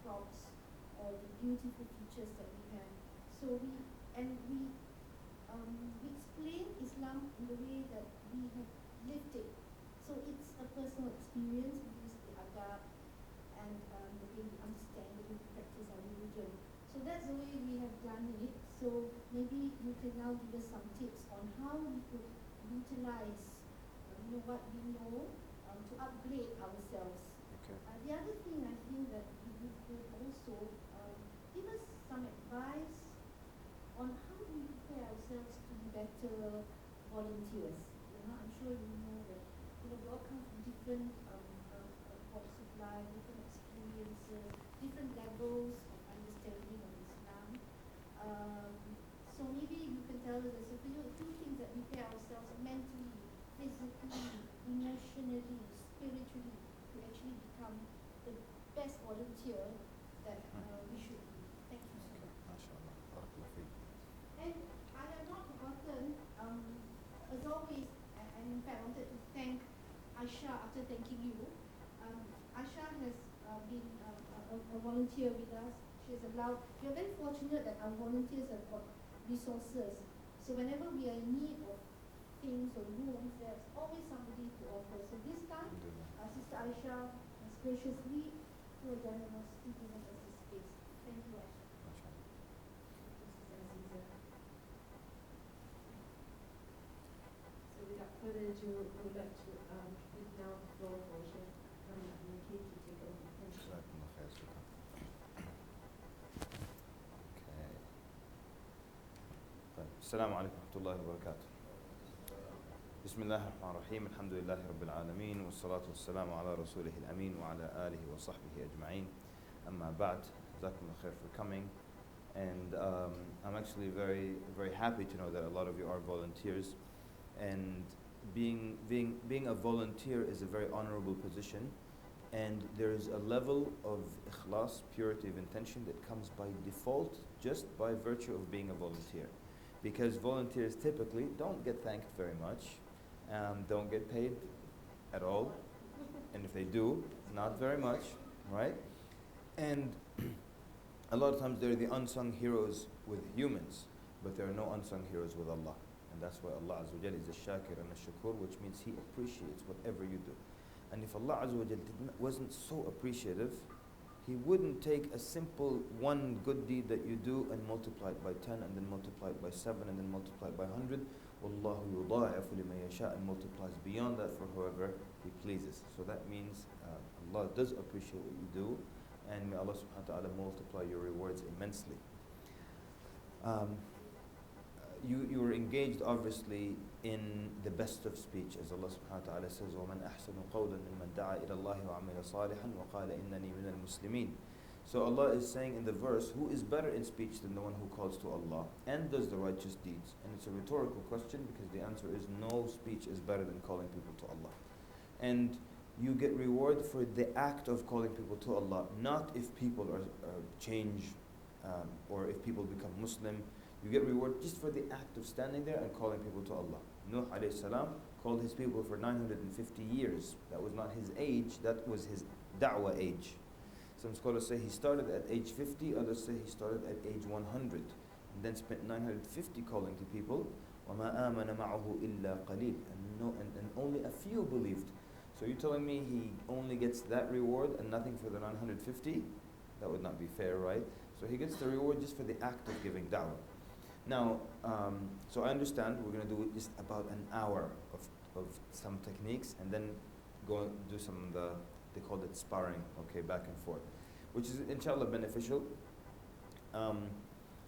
props or the beautiful features that we have. So we explain Islam in the way that we have lived it. So it's a personal experience. We use the adab and the way we understand, the way we practice our religion. So that's the way we have done it. So maybe you can now give us some tips on how we could utilize what we know to upgrade ourselves. Okay. The other thing I think that you could also give us some advice on how do we prepare ourselves to be better volunteers. I'm sure you know that we all come from different walks of life, different experiences, different levels of understanding of Islam. So maybe you can tell us a few things that we prepare ourselves mentally, physically, emotionally, spiritually to actually become the best volunteer that we should be. Thank you so much. MashaAllah. Barakallah feek. And I have not forgotten, as always, and in fact I wanted to thank Aisha after thanking you. Aisha has been a volunteer with us. She has allowed, we are very fortunate that our volunteers have got resources. So whenever we are in need of things or rooms, there's always somebody to offer. So this time, Sister Aisha has graciously, through a generosity, given us this space. Thank you, Aisha. So without further ado, I would like to give now the floor for Sheikh Kamal El Makki to take over. Thank you. Jazakumullah khair, shukran. Okay. طيب. السلام عليكم ورحمة الله وبركاته. بسم الله الرحمن الرحيم. الحمد لله رب العالمين والصلاة والسلام على رسوله الأمين وعلى آله وصحبه أجمعين. أما بعد, جزاكم khair for coming. And I'm actually very, very happy to know that a lot of you are volunteers. And being a volunteer is a very honorable position. And there is a level of ikhlas, purity of intention, that comes by default just by virtue of being a volunteer. Because volunteers typically don't get thanked very much, don't get paid at all, and if they do, not very much, right? And a lot of times they're the unsung heroes with humans, but there are no unsung heroes with Allah. And that's why Allah Azza wa Jal is a shakir and a shakur, which means He appreciates whatever you do. And if Allah Azza wa Jal wasn't so appreciative, He wouldn't take a simple one good deed that you do and multiply it by 10 and then multiply it by 7 and then multiply it by 100. Wallahu yudha'ifu liman yasha, and multiplies beyond that for whoever He pleases. So that means Allah does appreciate what you do, and may Allah subhanahu wa ta'ala multiply your rewards immensely. You were engaged obviously in the best of speech, as Allah subhanahu wa ta'ala says, وَمَنْ أَحْسَنُ قَوْلًا مِمَّنْ دَعَا إِلَى اللَّهِ وَعَمِلَ صَالِحًا وَقَالَ إِنَّنِي مِنَ الْمُسْلِمِينَ. So Allah is saying in the verse, who is better in speech than the one who calls to Allah and does the righteous deeds? And it's a rhetorical question, because the answer is no speech is better than calling people to Allah. And you get reward for the act of calling people to Allah, not if people are change or if people become Muslim. You get reward just for the act of standing there and calling people to Allah. Nuh alayhi salam called his people for 950 years. That was not his age, that was his da'wah age. Some scholars say he started at age 50, others say he started at age 100, and then spent 950 calling to people. وَمَا آمَنَ مَعَهُ إِلَّا قَلِيلٌ, and only a few believed. So you're telling me he only gets that reward and nothing for the 950? That would not be fair, right? So he gets the reward just for the act of giving da'wah. Now, so I understand we're going to do just about an hour of some techniques, and then go and do some of the, they call it sparring, okay, back and forth, which is inshallah beneficial.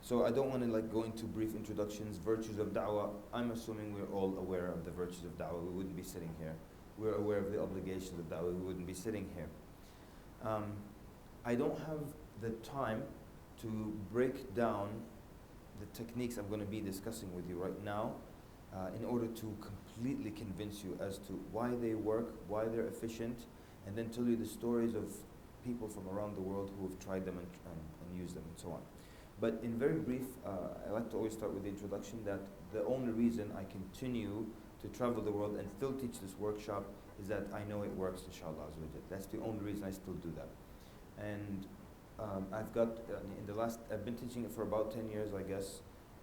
So I don't want to go into brief introductions. Virtues of da'wah, I'm assuming we're all aware of the virtues of da'wah. We wouldn't be sitting here. We're aware of the obligations of da'wah. We wouldn't be sitting here. I don't have the time to break down the techniques I'm going to be discussing with you right now in order to completely convince you as to why they work, why they're efficient, and then tell you the stories of people from around the world who have tried them and used them and so on. But in very brief, I like to always start with the introduction that the only reason I continue to travel the world and still teach this workshop is that I know it works, inshallah. That's the only reason I still do that. And I've got, I've been teaching it for about 10 years, I guess,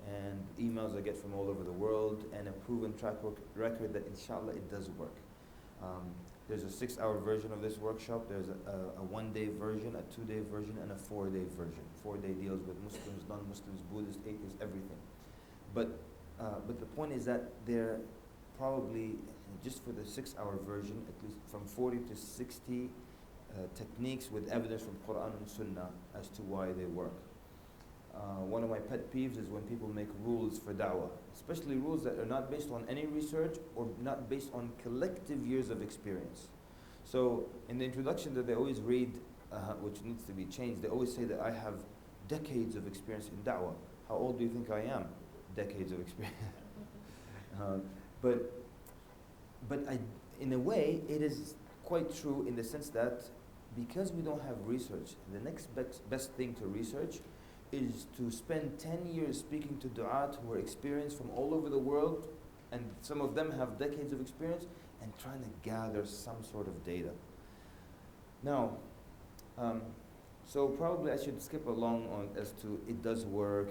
and emails I get from all over the world, and a proven record that inshallah it does work. There's a 6-hour version of this workshop, there's a 1-day version, a 2-day version, and a 4-day version. 4-day deals with Muslims, non-Muslims, Buddhists, atheists, everything. But the point is that there probably, just for the 6-hour version, at least from 40 to 60 techniques with evidence from Quran and Sunnah as to why they work. One of my pet peeves is when people make rules for da'wah, especially rules that are not based on any research or not based on collective years of experience. So in the introduction that they always read, which needs to be changed, they always say that I have decades of experience in da'wah. How old do you think I am? Decades of experience. But in a way, it is quite true in the sense that because we don't have research, the next best thing to research is to spend 10 years speaking to du'at who are experienced from all over the world, and some of them have decades of experience, and trying to gather some sort of data. Now, so probably I should skip along on as to it does work,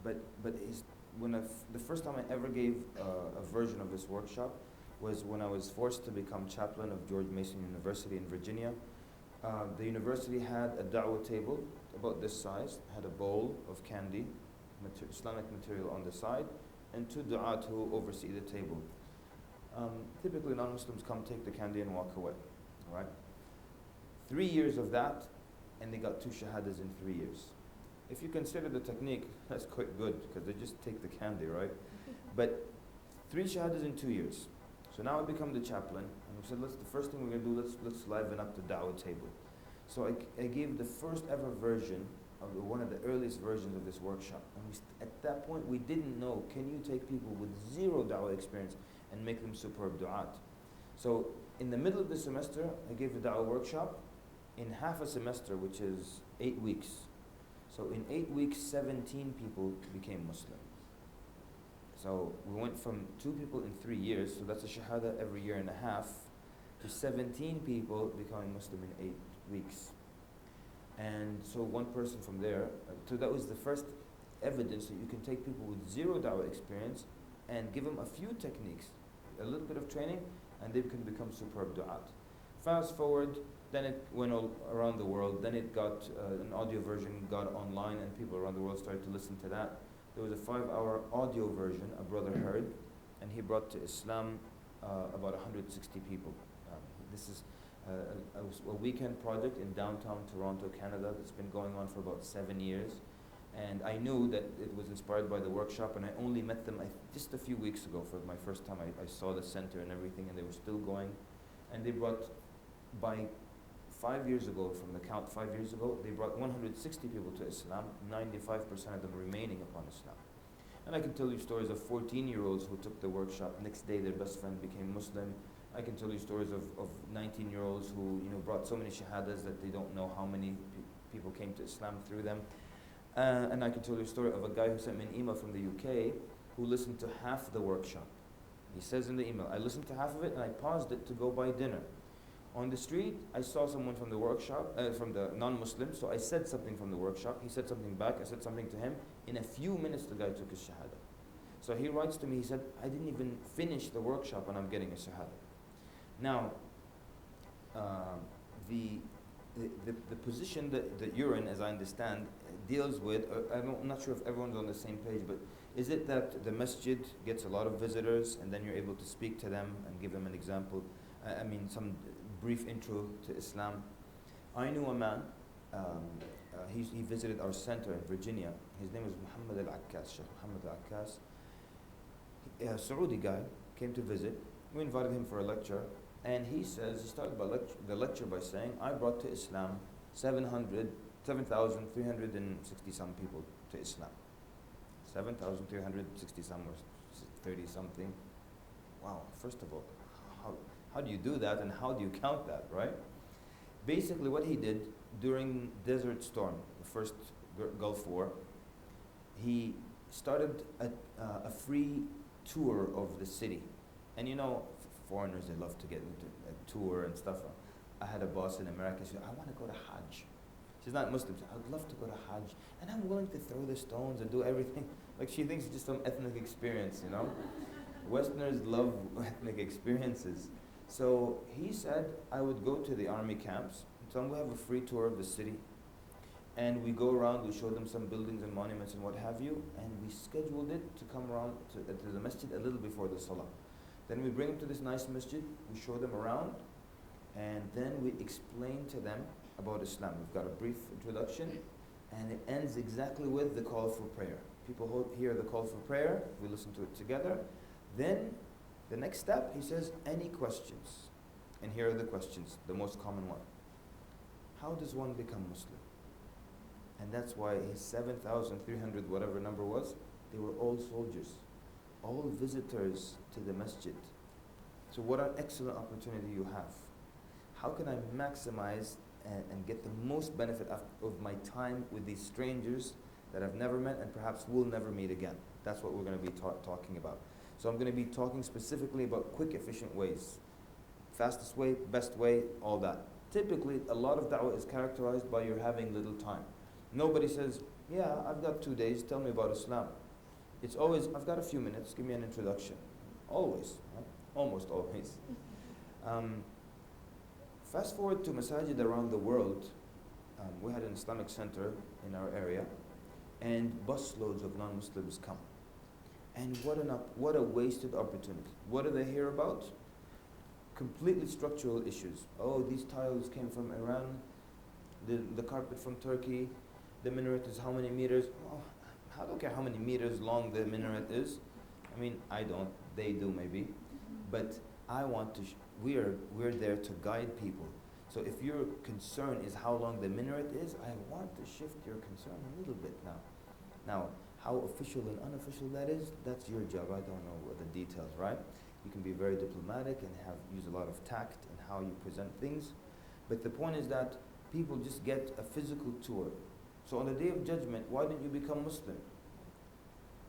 but the first time I ever gave a version of this workshop was when I was forced to become chaplain of George Mason University in Virginia. The university had a da'wah table about this size, had a bowl of candy, Islamic material on the side, and 2 du'at who oversee the table. Typically non-Muslims come take the candy and walk away, all right? 3 years of that, and they got 2 shahadas in 3 years. If you consider the technique, that's quite good, because they just take the candy, right? But 3 shahadas in 2 years. So now I become the chaplain, and we said, the first thing we're going to do, let's liven up the da'wah table. So I gave the first ever version of one of the earliest versions of this workshop. And at that point, we didn't know, can you take people with 0 da'wah experience and make them superb du'at? So in the middle of the semester, I gave the da'wah workshop. In half a semester, which is 8 weeks. So in 8 weeks, 17 people became Muslim. So we went from 2 people in 3 years, so that's a shahada every year and a half, to 17 people becoming Muslim in 8 weeks. And so one person from there, so that was the first evidence that you can take people with 0 da'wah experience and give them a few techniques, a little bit of training, and they can become superb du'at. Fast forward, then it went all around the world, then it got, an audio version got online, and people around the world started to listen to that. There was a 5-hour audio version a brother heard, and he brought to Islam about 160 people. This is a weekend project in downtown Toronto, Canada, that's been going on for about 7 years. And I knew that it was inspired by the workshop, and I only met them just a few weeks ago for my first time. I saw the center and everything, and they were still going. And they brought, by 5 years ago, from the count 5 years ago, they brought 160 people to Islam, 95% of them remaining upon Islam. And I can tell you stories of 14-year-olds who took the workshop. Next day, their best friend became Muslim. I can tell you stories of 19-year-olds who brought so many shahadas that they don't know how many people came to Islam through them. And I can tell you a story of a guy who sent me an email from the UK who listened to half the workshop. He says in the email, I listened to half of it and I paused it to go buy dinner. On the street, I saw someone from the workshop, from the non-Muslim, so I said something from the workshop. He said something back, I said something to him. In a few minutes, the guy took his shahada. So he writes to me, he said, I didn't even finish the workshop and I'm getting a shahada. Now, the position that you're in, as I understand, deals with, I'm not sure if everyone's on the same page, but is it that the masjid gets a lot of visitors and then you're able to speak to them and give them an example? I mean, some brief intro to Islam. I knew a man, he visited our center in Virginia. His name was Muhammad al-Akkas, Sheikh Muhammad al-Akkas. A Saudi guy came to visit. We invited him for a lecture, and he started the lecture by saying, I brought to Islam 7,360 some people to Islam. 7,360 some or 30 something. Wow, first of all, how do you do that and how do you count that, right? Basically what he did during Desert Storm, the first Gulf War, he started a free tour of the city. And foreigners, they love to get into a tour and stuff. I had a boss in America, he said, I want to go to Hajj. She's not Muslim. I'd love to go to Hajj, and I'm willing to throw the stones and do everything. Like she thinks it's just some ethnic experience, you know. Westerners love ethnic experiences. So he said I would go to the army camps. So we have a free tour of the city, and we go around. We show them some buildings and monuments and what have you. And we scheduled it to come around to the masjid a little before the salah. Then we bring them to this nice masjid. We show them around, and then we explain to them about Islam. We've got a brief introduction, and it ends exactly with the call for prayer. People hear the call for prayer, we listen to it together. Then, the next step, he says, any questions? And here are the questions, the most common one. How does one become Muslim? And that's why his 7,300, whatever number was, they were all soldiers, all visitors to the masjid. So what an excellent opportunity you have. How can I maximize and get the most benefit of my time with these strangers that I've never met and perhaps will never meet again? That's what we're going to be talking about. So I'm going to be talking specifically about quick, efficient ways. Fastest way, best way, all that. Typically, a lot of da'wah is characterized by your having little time. Nobody says, yeah, I've got 2 days, tell me about Islam. It's always, I've got a few minutes, give me an introduction. Always, right? Almost always. Fast forward to masajid around the world. We had an Islamic center in our area, and busloads of non-Muslims come. And what a wasted opportunity. What do they hear about? Completely structural issues. Oh, these tiles came from Iran, the carpet from Turkey, the minaret is how many meters? Oh, I don't care how many meters long the minaret is. I mean, I don't, they do maybe. But I want to, we're there to guide people. So if your concern is how long the minaret is, I want to shift your concern a little bit now. Now, how official and unofficial that is, that's your job. I don't know the details, right? You can be very diplomatic and use a lot of tact in how you present things. But the point is that people just get a physical tour. So on the day of judgment, why didn't you become Muslim?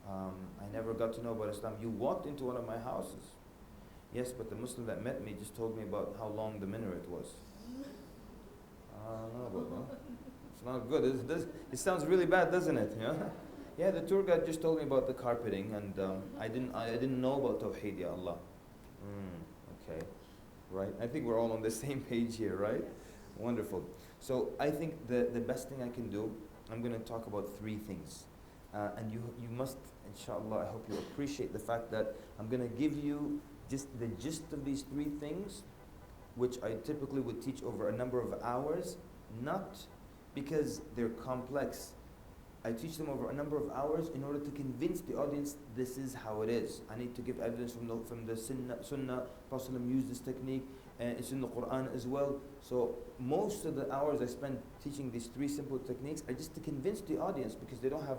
I never got to know about Islam. You walked into one of my houses. Yes, but the Muslim that met me just told me about how long the minaret was. I don't know about that. It's not good. It sounds really bad, doesn't it? Yeah? Yeah, the tour guide just told me about the carpeting, and I didn't know about Tawheed, Ya Allah. Okay, right. I think we're all on the same page here, right? Wonderful. So I think the best thing I can do, I'm going to talk about 3 things. And you must, inshallah, I hope you appreciate the fact that I'm going to give you just the gist of these 3 things, which I typically would teach over a number of hours, not because they're complex. I teach them over a number of hours in order to convince the audience this is how it is. I need to give evidence from the Sunnah. Prophet used this technique, and it's in the Quran as well. So most of the hours I spend teaching these 3 simple techniques are just to convince the audience, because they don't have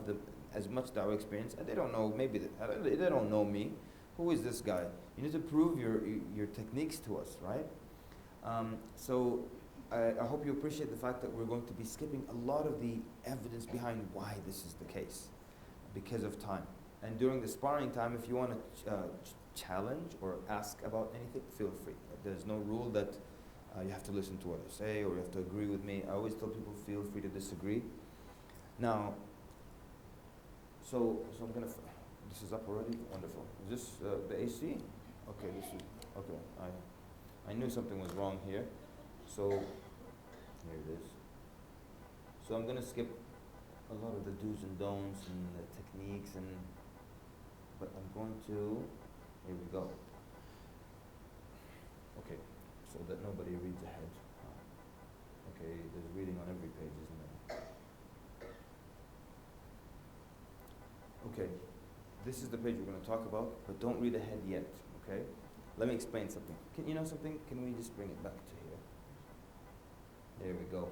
as much da'wah experience, and they don't know, maybe they don't know me. Who is this guy? You need to prove your techniques to us, right? So I hope you appreciate the fact that we're going to be skipping a lot of the evidence behind why this is the case, because of time. And during the sparring time, if you want to challenge or ask about anything, feel free. There's no rule that you have to listen to what I say or you have to agree with me. I always tell people, feel free to disagree. Now, so I'm gonna, this is up already? Wonderful. Is this the AC? Okay, this is, okay. I knew something was wrong here. So, here it is. So I'm going to skip a lot of the do's and don'ts and the techniques, but I'm going to, here we go. Okay, so that nobody reads ahead. Okay, there's reading on every page, isn't there? Okay, this is the page we're going to talk about, but don't read ahead yet, okay? Let me explain something. You know something? Can we just bring it back to here? There we go.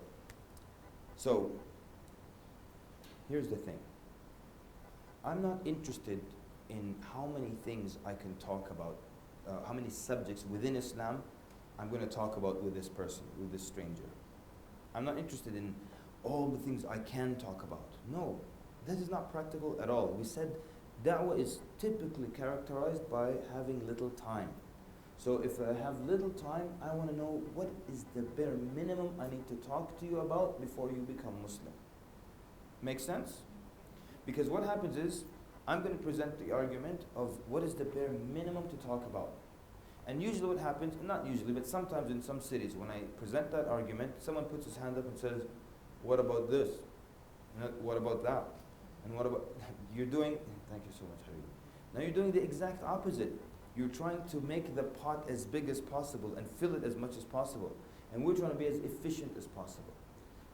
So, here's the thing. I'm not interested in how many things I can talk about, how many subjects within Islam I'm going to talk about with this person, with this stranger. I'm not interested in all the things I can talk about. No, that is not practical at all. We said da'wah is typically characterized by having little time. So if I have little time, I want to know what is the bare minimum I need to talk to you about before you become Muslim. Make sense? Because what happens is, I'm going to present the argument of what is the bare minimum to talk about. And usually what happens, not usually, but sometimes in some cities, when I present that argument, someone puts his hand up and says, what about this? What about that? And what about, you're doing, thank you so much, Habibi. Now you're doing the exact opposite. You're trying to make the pot as big as possible and fill it as much as possible. And we're trying to be as efficient as possible.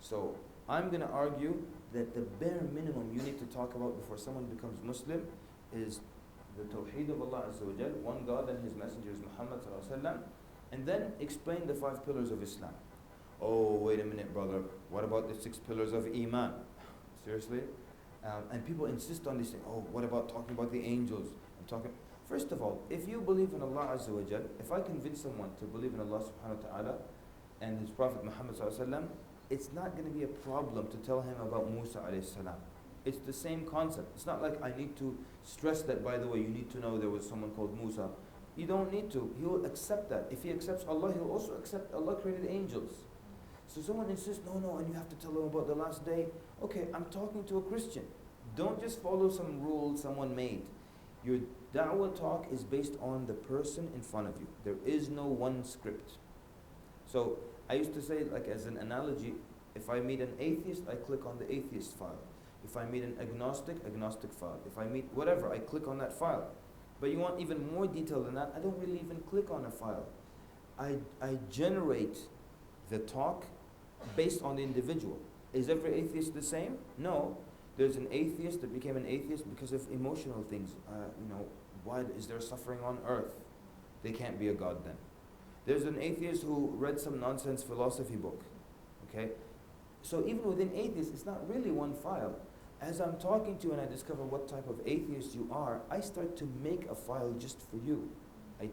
So I'm going to argue that the bare minimum you need to talk about before someone becomes Muslim is the Tawheed of Allah Azza wa Jal, one God and His Messenger is Muhammad Sallallahu Alaihi Wasallam, and then explain the 5 pillars of Islam. Oh, wait a minute, brother. What about the 6 pillars of Iman? Seriously? And people insist on this thing. Oh, what about talking about the angels? First of all, if you believe in Allah Azza wa Jal, if I convince someone to believe in Allah Subhanahu wa Ta'ala and His Prophet Muhammad Sallallahu Alaihi Wasallam, it's not going to be a problem to tell him about Musa alayhi salam. It's the same concept. It's not like I need to stress that, by the way, you need to know there was someone called Musa. You don't need to. He will accept that. If he accepts Allah, he'll also accept Allah created angels. So someone insists, no, and you have to tell him about the last day. Okay, I'm talking to a Christian. Don't just follow some rule someone made. Your da'wah talk is based on the person in front of you. There is no one script. So I used to say, like as an analogy, if I meet an atheist, I click on the atheist file. If I meet an agnostic file. If I meet whatever, I click on that file. But you want even more detail than that, I don't really even click on a file. I generate the talk based on the individual. Is every atheist the same? No. There's an atheist that became an atheist because of emotional things. Why is there suffering on earth? They can't be a god then. There's an atheist who read some nonsense philosophy book. Okay? So even within atheists, it's not really one file. As I'm talking to you and I discover what type of atheist you are, I start to make a file just for you. I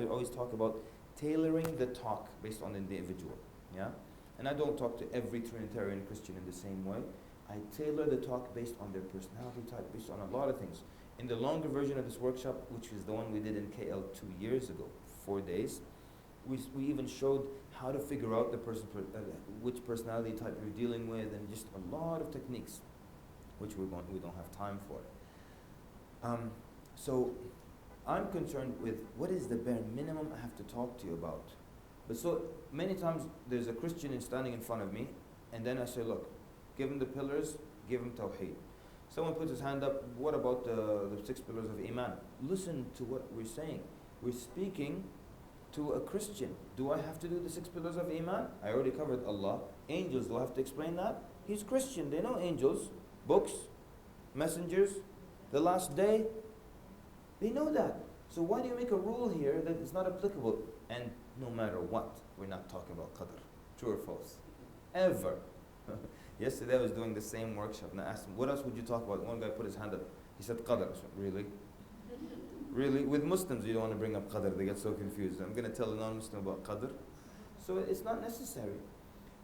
always talk about tailoring the talk based on the individual. Yeah? And I don't talk to every Trinitarian Christian in the same way. I tailor the talk based on their personality type, based on a lot of things. In the longer version of this workshop, which is the one we did in KL 2 years ago, 4 days, we even showed how to figure out the which personality type you're dealing with, and just a lot of techniques, which we don't have time for. So I'm concerned with what is the bare minimum I have to talk to you about. But so many times there's a Christian standing in front of me, and then I say, look, give him the pillars, give him Tawheed. Someone puts his hand up, what about the 6 pillars of Iman? Listen to what we're saying. We're speaking to a Christian. Do I have to do the 6 pillars of Iman? I already covered Allah. Angels, do I have to explain that? He's Christian, they know angels, books, messengers, the last day. They know that. So why do you make a rule here that is not applicable? And no matter what, we're not talking about Qadr. True or false? Ever. Yesterday I was doing the same workshop and I asked him, what else would you talk about? One guy put his hand up. He said Qadr. I said, really? Really? With Muslims you don't want to bring up Qadr. They get so confused. I'm going to tell a non-Muslim about Qadr. So it's not necessary.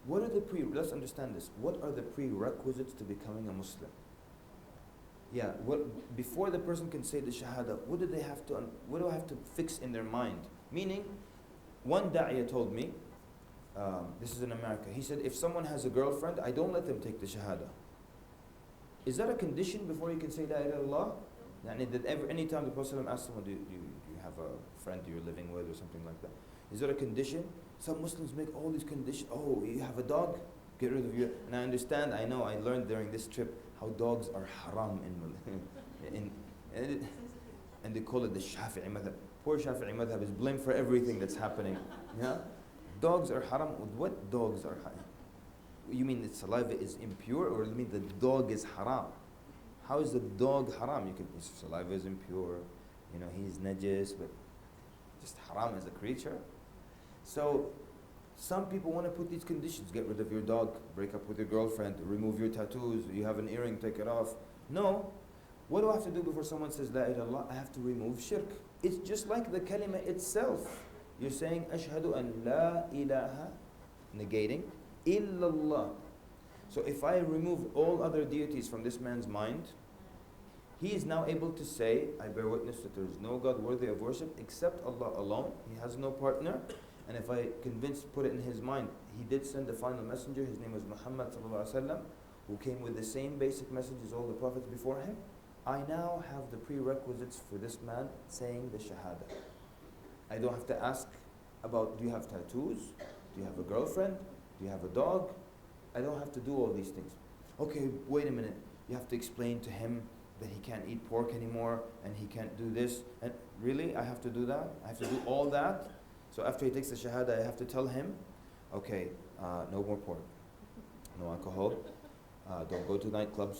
What are the let's understand this. What are the prerequisites to becoming a Muslim? Yeah, before the person can say the Shahada, what do I have to fix in their mind? Meaning, one da'iyah told me, this is in America, he said, if someone has a girlfriend, I don't let them take the Shahada. Is that a condition before you can say La ilaha illallah? Any time the Prophet asked someone, do you have a friend you're living with or something like that? Is that a condition? Some Muslims make all these conditions. Oh, you have a dog? Get rid of your... And I understand, I learned during this trip how dogs are haram and they call it the Shafi'i madhab. Poor Shafi'i madhab is blamed for everything that's happening. Yeah? Dogs are haram. What dogs are haram? You mean the saliva is impure, or you mean the dog is haram? How is the dog haram? His saliva is impure, he's najis, but just haram as a creature. So some people want to put these conditions: get rid of your dog, break up with your girlfriend, remove your tattoos, you have an earring, take it off. No. What do I have to do before someone says La ilaha illallah? I have to remove shirk. It's just like the kalima itself. You're saying ashhadu an la ilaha, negating illallah. So if I remove all other deities from this man's mind, he is now able to say, I bear witness that there is no God worthy of worship except Allah alone. He has no partner. And if I put it in his mind, he did send the final messenger, his name was Muhammad sallallahu alaihi wasallam, who came with the same basic message as all the prophets before him. I now have the prerequisites for this man saying the Shahada. I don't have to ask about, do you have tattoos? Do you have a girlfriend? Do you have a dog? I don't have to do all these things. Okay, wait a minute. You have to explain to him that he can't eat pork anymore and he can't do this. And really, I have to do that? I have to do all that? So after he takes the Shahada, I have to tell him, okay, no more pork, no alcohol, don't go to nightclubs,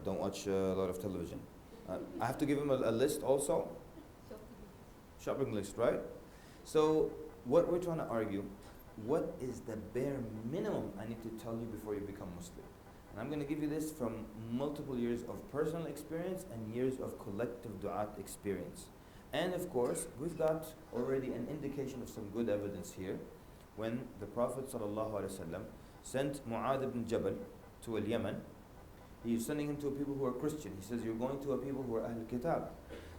don't watch a lot of television. I have to give him a list also. Shopping list, right? So what we're trying to argue, what is the bare minimum I need to tell you before you become Muslim? And I'm going to give you this from multiple years of personal experience and years of collective du'at experience. And of course, we've got already an indication of some good evidence here. When the Prophet ﷺ sent Mu'adh ibn Jabal to Yemen, he is sending him to a people who are Christian. He says, you're going to a people who are Ahl Kitab.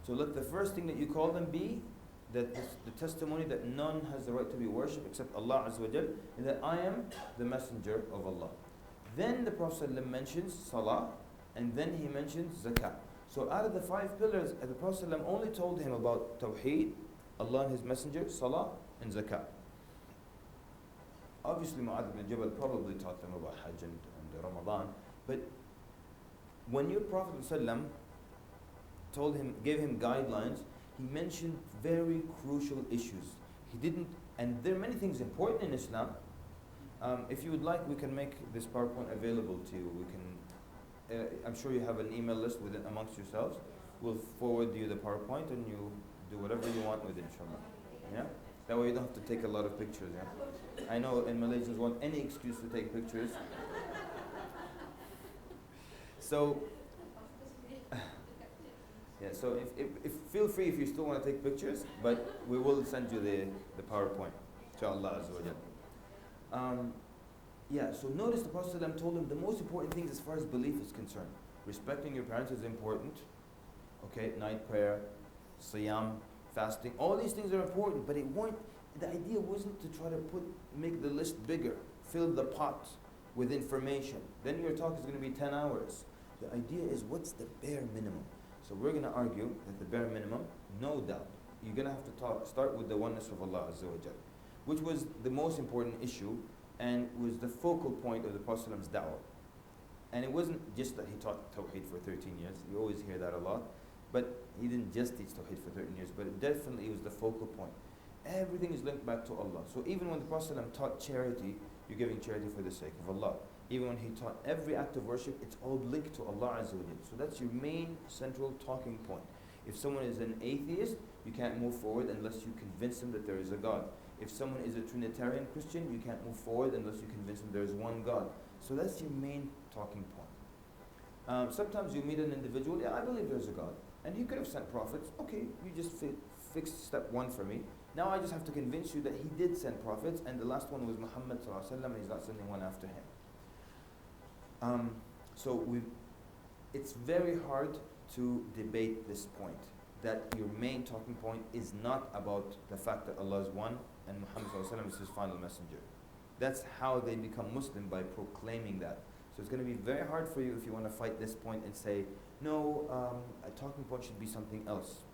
So let the first thing that you call them be that the testimony that none has the right to be worshipped except Allah Azza wa Jal, and that I am the messenger of Allah. Then the Prophet ﷺ mentions Salah, and then he mentions Zakah. So out of the 5 pillars, the Prophet ﷺ only told him about Tawheed, Allah and His Messenger, Salah, and Zakah. Obviously, Mu'adh ibn Jabal probably taught them about Hajj and Ramadan, but when your Prophet ﷺ gave him guidelines, he mentioned very crucial issues. He didn't, and there are many things important in Islam. If you would like, we can make this PowerPoint available to you. We can, I'm sure you have an email list within amongst yourselves. We'll forward you the PowerPoint and you do whatever you want with it, inshallah. Yeah? That way you don't have to take a lot of pictures, yeah? I know in Malaysians want any excuse to take pictures. So, yeah, so if feel free if you still want to take pictures, but we will send you the PowerPoint, inshallah Azza wa Jal. Yeah, so notice the Prophet ﷺ told him the most important things as far as belief is concerned. Respecting your parents is important. Okay, night prayer, siyam, fasting, all these things are important, but the idea wasn't to try to make the list bigger, fill the pot with information. Then your talk is going to be 10 hours. The idea is, what's the bare minimum? So we're going to argue that the bare minimum, no doubt, you're going to have to start with the oneness of Allah Azza wa Jal, which was the most important issue and was the focal point of the Prophet's da'wah. And it wasn't just that he taught Tawheed for 13 years, you always hear that a lot, but he didn't just teach Tawheed for 13 years, but it definitely was the focal point. Everything is linked back to Allah. So even when the Prophet taught charity, you're giving charity for the sake of Allah. Even when he taught every act of worship, it's all linked to Allah Azza wa Jal. So that's your main central talking point. If someone is an atheist, you can't move forward unless you convince them that there is a God. If someone is a Trinitarian Christian, you can't move forward unless you convince them there is one God. So that's your main talking point. Sometimes you meet an individual, yeah, I believe there's a God. And he could have sent prophets. Okay, you just fixed step 1 for me. Now I just have to convince you that he did send prophets, and the last one was Muhammad ﷺ, and he's not sending one after him. It's very hard to debate this point, that your main talking point is not about the fact that Allah is one and Muhammad ﷺ is his final messenger. That's how they become Muslim, by proclaiming that. So it's going to be very hard for you if you want to fight this point and say, no, a talking point should be something else.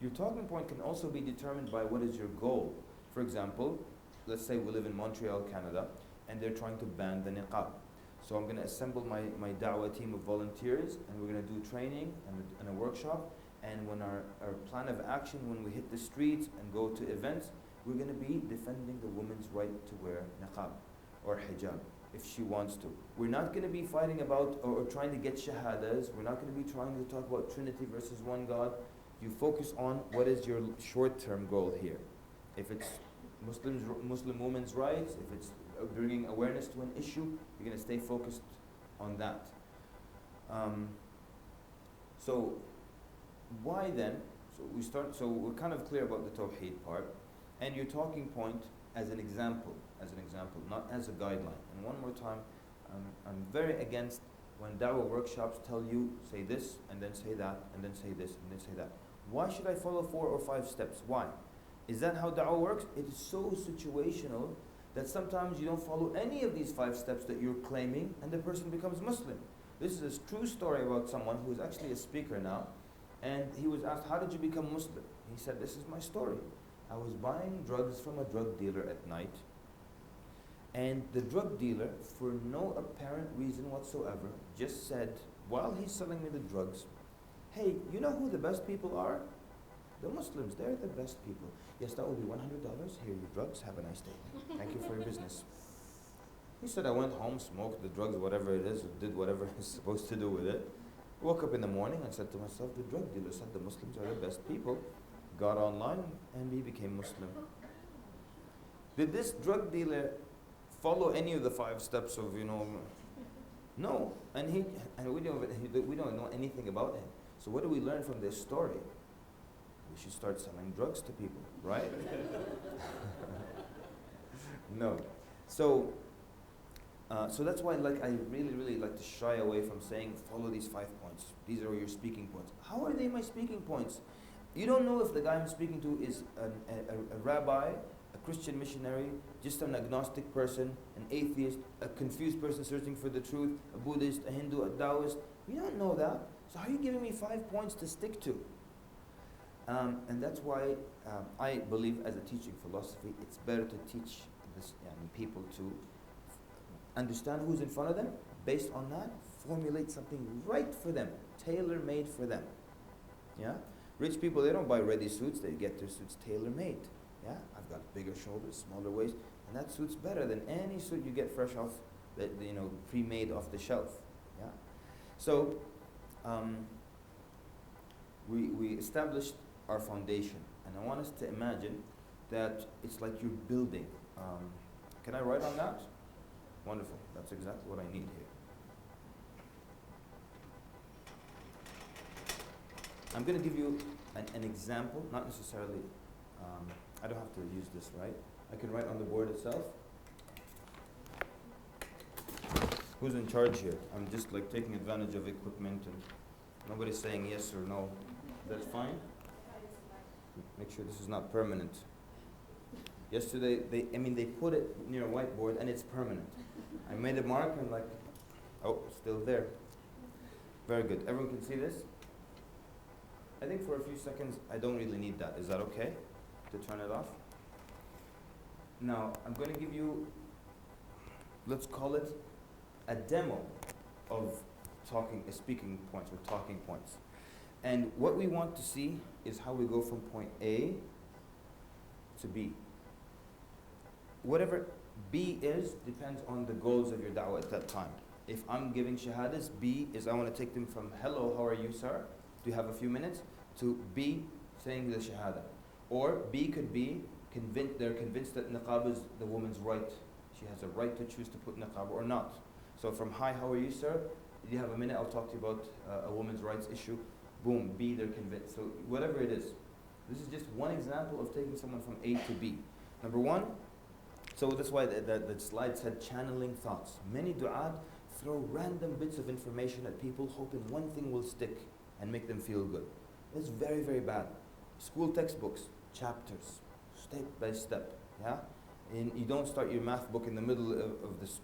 Your talking point can also be determined by what is your goal. For example, let's say we live in Montreal, Canada, and they're trying to ban the niqab. So I'm going to assemble my da'wah team of volunteers, and we're going to do training and a workshop. And when our plan of action, when we hit the streets and go to events, we're going to be defending the woman's right to wear niqab or hijab if she wants to. We're not going to be fighting about or trying to get shahadas. We're not going to be trying to talk about Trinity versus one God. You focus on what is your short-term goal here. If it's Muslim women's rights, if it's bringing awareness to an issue, you're going to stay focused on that. So why then? So we're kind of clear about the Tawheed part, and your talking point as an example, not as a guideline. And one more time, I'm very against when da'wah workshops tell you, say this, and then say that, and then say this, and then say that. Why should I follow 4 or 5 steps? Why? Is that how da'wah works? It is so situational that sometimes you don't follow any of these 5 steps that you're claiming, and the person becomes Muslim. This is a true story about someone who is actually a speaker now, and he was asked, how did you become Muslim? He said, this is my story. I was buying drugs from a drug dealer at night, and the drug dealer, for no apparent reason whatsoever, just said, while he's selling me the drugs, hey, you know who the best people are? The Muslims, they're the best people. Yes, that will be $100. Here are your drugs. Have a nice day. Thank you for your business. He said, I went home, smoked the drugs, whatever it is, did whatever he's supposed to do with it. Woke up in the morning and said to myself, the drug dealer said the Muslims are the best people. Got online and he became Muslim. Did this drug dealer follow any of the 5 steps of, no. And we don't know anything about him. So what do we learn from this story? We should start selling drugs to people, right? No. So that's why I really like to shy away from saying follow these 5 points. These are your speaking points. How are they my speaking points? You don't know if the guy I'm speaking to is a rabbi, a Christian missionary, just an agnostic person, an atheist, a confused person searching for the truth, a Buddhist, a Hindu, a Taoist. You don't know that. So how are you giving me 5 points to stick to? And that's why I believe as a teaching philosophy, it's better to teach people to understand who's in front of them. Based on that, formulate something right for them, tailor-made for them. Yeah? Rich people, they don't buy ready suits, they get their suits tailor-made. Yeah? I've got bigger shoulders, smaller waist, and that suit's better than any suit you get fresh off, pre-made off the shelf. Yeah? So, we established our foundation, and I want us to imagine that it's like you're building. Can I write on that? Wonderful. That's exactly what I need here. I'm going to give you an example, not necessarily, I don't have to use this, right? I can write on the board itself. Who's in charge here? I'm just taking advantage of equipment and nobody's saying yes or no. That's fine? Make sure this is not permanent. Yesterday, they put it near a whiteboard and it's permanent. I made a mark and oh, still there. Very good. Everyone can see this? I think for a few seconds, I don't really need that. Is that okay to turn it off? Now, I'm going to give you, let's call it a demo of speaking points or talking points. And what we want to see is how we go from point A to B. Whatever B is depends on the goals of your da'wah at that time. If I'm giving shahadas, B is I want to take them from hello, how are you, sir? Do you have a few minutes? To B, saying the shahada. Or B could be they're convinced that niqab is the woman's right. She has a right to choose to put niqab or not. So from hi, how are you, sir? Do you have a minute? I'll talk to you about a woman's rights issue. Boom, B, they're convinced. So whatever it is. This is just one example of taking someone from A to B. Number one, so that's why the slide said channeling thoughts. Many du'at throw random bits of information at people hoping one thing will stick and make them feel good. It's very, very bad. School textbooks, chapters, step by step, yeah? And you don't start your math book in the middle of this,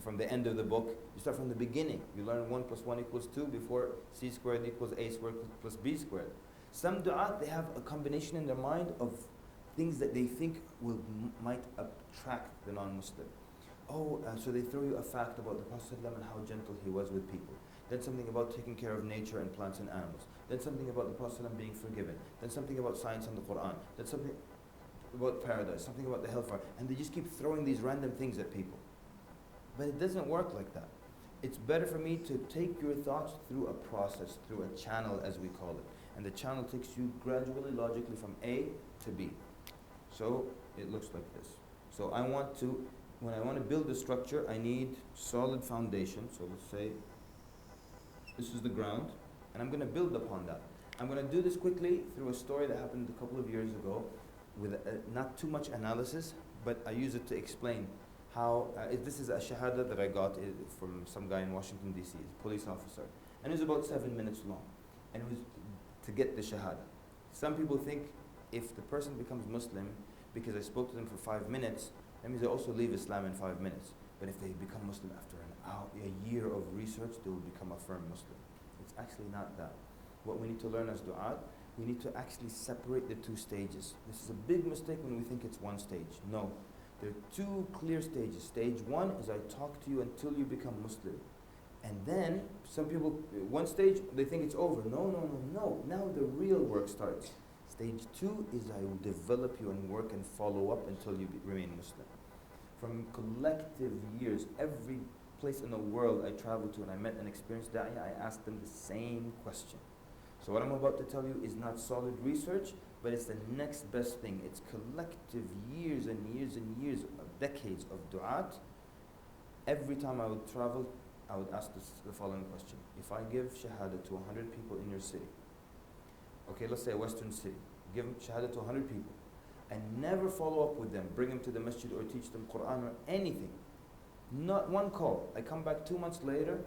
from the end of the book. You start from the beginning. You learn 1 + 1 = 2 before C² = A² + B². Some du'at, they have a combination in their mind of things that they think might attract the non-Muslim. So they throw you a fact about the Prophet ﷺ and how gentle he was with people. Then something about taking care of nature and plants and animals. Then something about the Prophet ﷺ being forgiven. Then something about science and the Quran. Then something about paradise, something about the hellfire. And they just keep throwing these random things at people. But it doesn't work like that. It's better for me to take your thoughts through a process, through a channel as we call it. And the channel takes you gradually, logically from A to B. So it looks like this. So when I want to build a structure, I need solid foundation. So let's say this is the ground, and I'm going to build upon that. I'm going to do this quickly through a story that happened a couple of years ago with not too much analysis, but I use it to explain how, this is a shahada that I got from some guy in Washington DC, a police officer. And it was about 7 minutes long. And it was to get the shahada. Some people think if the person becomes Muslim, because I spoke to them for 5 minutes, that means they also leave Islam in 5 minutes. But if they become Muslim after a year of research, they will become a firm Muslim. It's actually not that. What we need to learn as du'at, we need to actually separate the two stages. This is a big mistake when we think it's one stage. No, there are two clear stages. Stage one is I talk to you until you become Muslim. And then, some people, one stage, they think it's over. No. Now the real work starts. Stage two is I will develop you and work and follow up until you remain Muslim. From collective years, every place in the world I traveled to and I met and experienced da'iyah, I asked them the same question. So what I'm about to tell you is not solid research, but it's the next best thing. It's collective years and years and years, decades of du'at. Every time I would travel, I would ask the following question. If I give shahada to 100 people in your city, okay, let's say a Western city, give shahada to 100 people, and never follow up with them, bring them to the masjid or teach them Quran or anything, not one call. I come back 2 months later,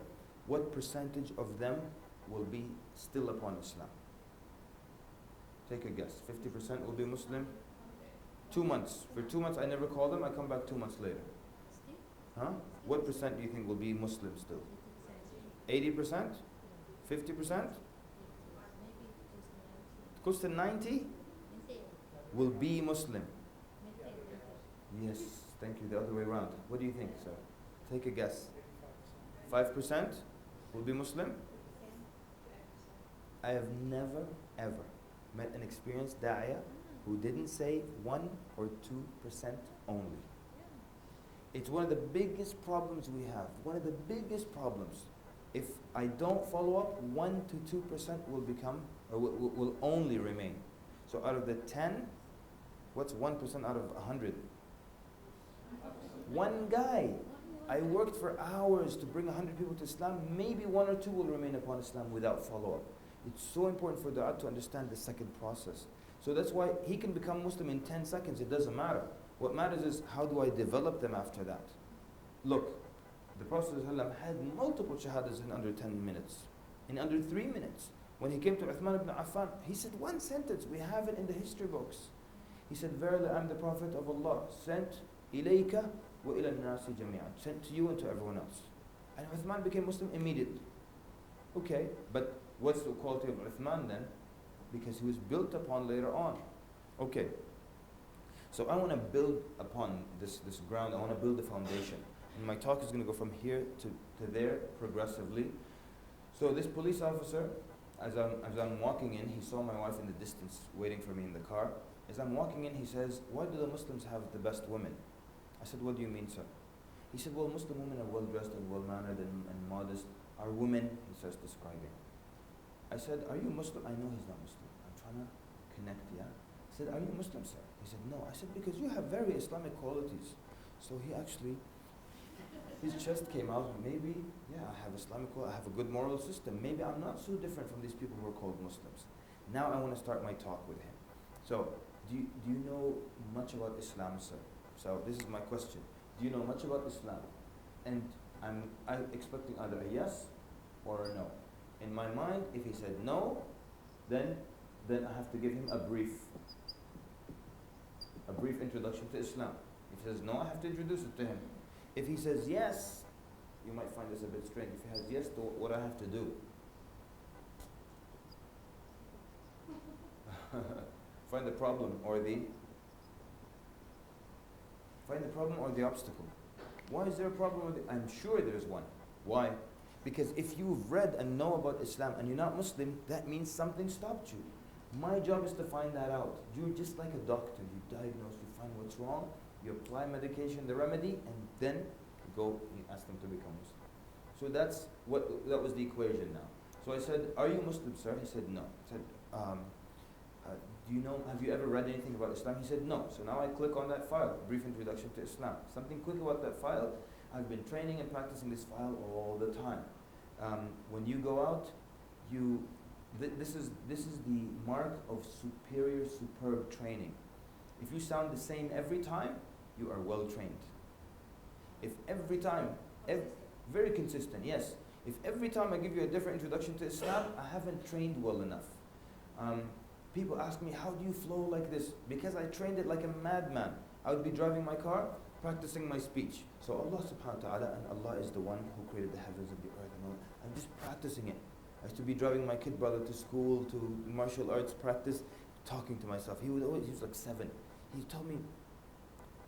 what percentage of them will be still upon Islam? Take a guess. 50% will be Muslim? 2 months. For 2 months I never call them, I come back 2 months later. Huh? What percent do you think will be Muslim still? 80%? 50%? Close to 90? Will be Muslim. Yes, thank you. The other way around. What do you think, sir? Take a guess. 5% will be Muslim? I have never, ever met an experienced da'iyah who didn't say 1 or 2% only. It's one of the biggest problems we have. One of the biggest problems. If I don't follow up, 1 to 2% will become, or will only remain. So out of the 10, what's 1% out of 100? One guy. I worked for hours to bring 100 people to Islam. Maybe 1 or 2 will remain upon Islam without follow-up. It's so important for Da'at to understand the second process. So that's why he can become Muslim in 10 seconds. It doesn't matter. What matters is how do I develop them after that. Look, the Prophet ﷺ had multiple shahadas in under 10 minutes. In under 3 minutes. When he came to Uthman ibn Affan, he said one sentence. We have it in the history books. He said, verily I am the Prophet of Allah, sent ilayka wa ila nasi jami'an, sent to you and to everyone else. And Uthman became Muslim immediately. Okay, but what's the quality of Uthman then? Because he was built upon later on. Okay, so I want to build upon this ground. I want to build a foundation. And my talk is going to go from here to there progressively. So this police officer, as I'm walking in, he saw my wife in the distance waiting for me in the car. As I'm walking in, he says, why do the Muslims have the best women? I said, what do you mean, sir? He said, well, Muslim women are well-dressed and well-mannered and modest. Our women, he starts describing. I said, are you Muslim? I know he's not Muslim. I'm trying to connect, yeah? I said, are you Muslim, sir? He said, no. I said, because you have very Islamic qualities. So he actually, his chest came out. Maybe, yeah, I have Islamic qualities. I have a good moral system. Maybe I'm not so different from these people who are called Muslims. Now I want to start my talk with him. So, do you know much about Islam, sir? So this is my question. Do you know much about Islam? And I'm expecting either a yes or a no. In my mind, if he said no, then I have to give him a brief introduction to Islam. If he says no, I have to introduce it to him. If he says yes, you might find this a bit strange. If he has yes, to what I have to do. Find the problem or the obstacle. Why is there a problem with it? I'm sure there's one. Why? Because if you've read and know about Islam and you're not Muslim, that means something stopped you. My job is to find that out. You're just like a doctor. You diagnose, you find what's wrong, you apply medication, the remedy, and then you go and ask them to become Muslim. So that was the equation now. So I said, are you Muslim, sir? He said, no. I said, do you know, have you ever read anything about Islam? He said, no. So now I click on that file, brief introduction to Islam. Something quick about that file. I've been training and practicing this file all the time. When you go out, this is the mark of superior, superb training. If you sound the same every time, you are well trained. If every time, very consistent, yes. If every time I give you a different introduction to Islam, I haven't trained well enough. People ask me, how do you flow like this? Because I trained it like a madman. I would be driving my car, practicing my speech. So Allah subhanahu wa ta'ala, and Allah is the one who created the heavens and the earth and all. I'm just practicing it. I used to be driving my kid brother to school, to martial arts practice, talking to myself. He was like 7. He told me,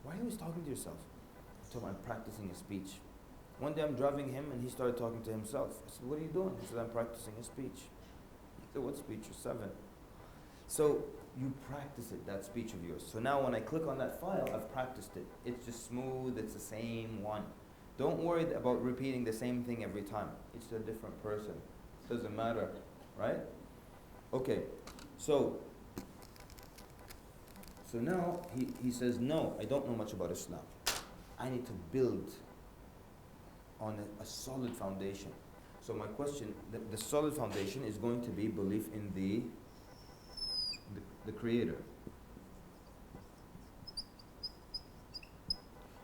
why are you always talking to yourself? I told him, I'm practicing a speech. One day I'm driving him and he started talking to himself. I said, what are you doing? He said, I'm practicing a speech. I said, what speech? You're 7. So you practice it, that speech of yours. So now when I click on that file, I've practiced it. It's just smooth, it's the same one. Don't worry about repeating the same thing every time. It's a different person. Doesn't matter, right? Okay, so now he says, no, I don't know much about Islam. I need to build on a solid foundation. So my question, the solid foundation is going to be belief in the Creator.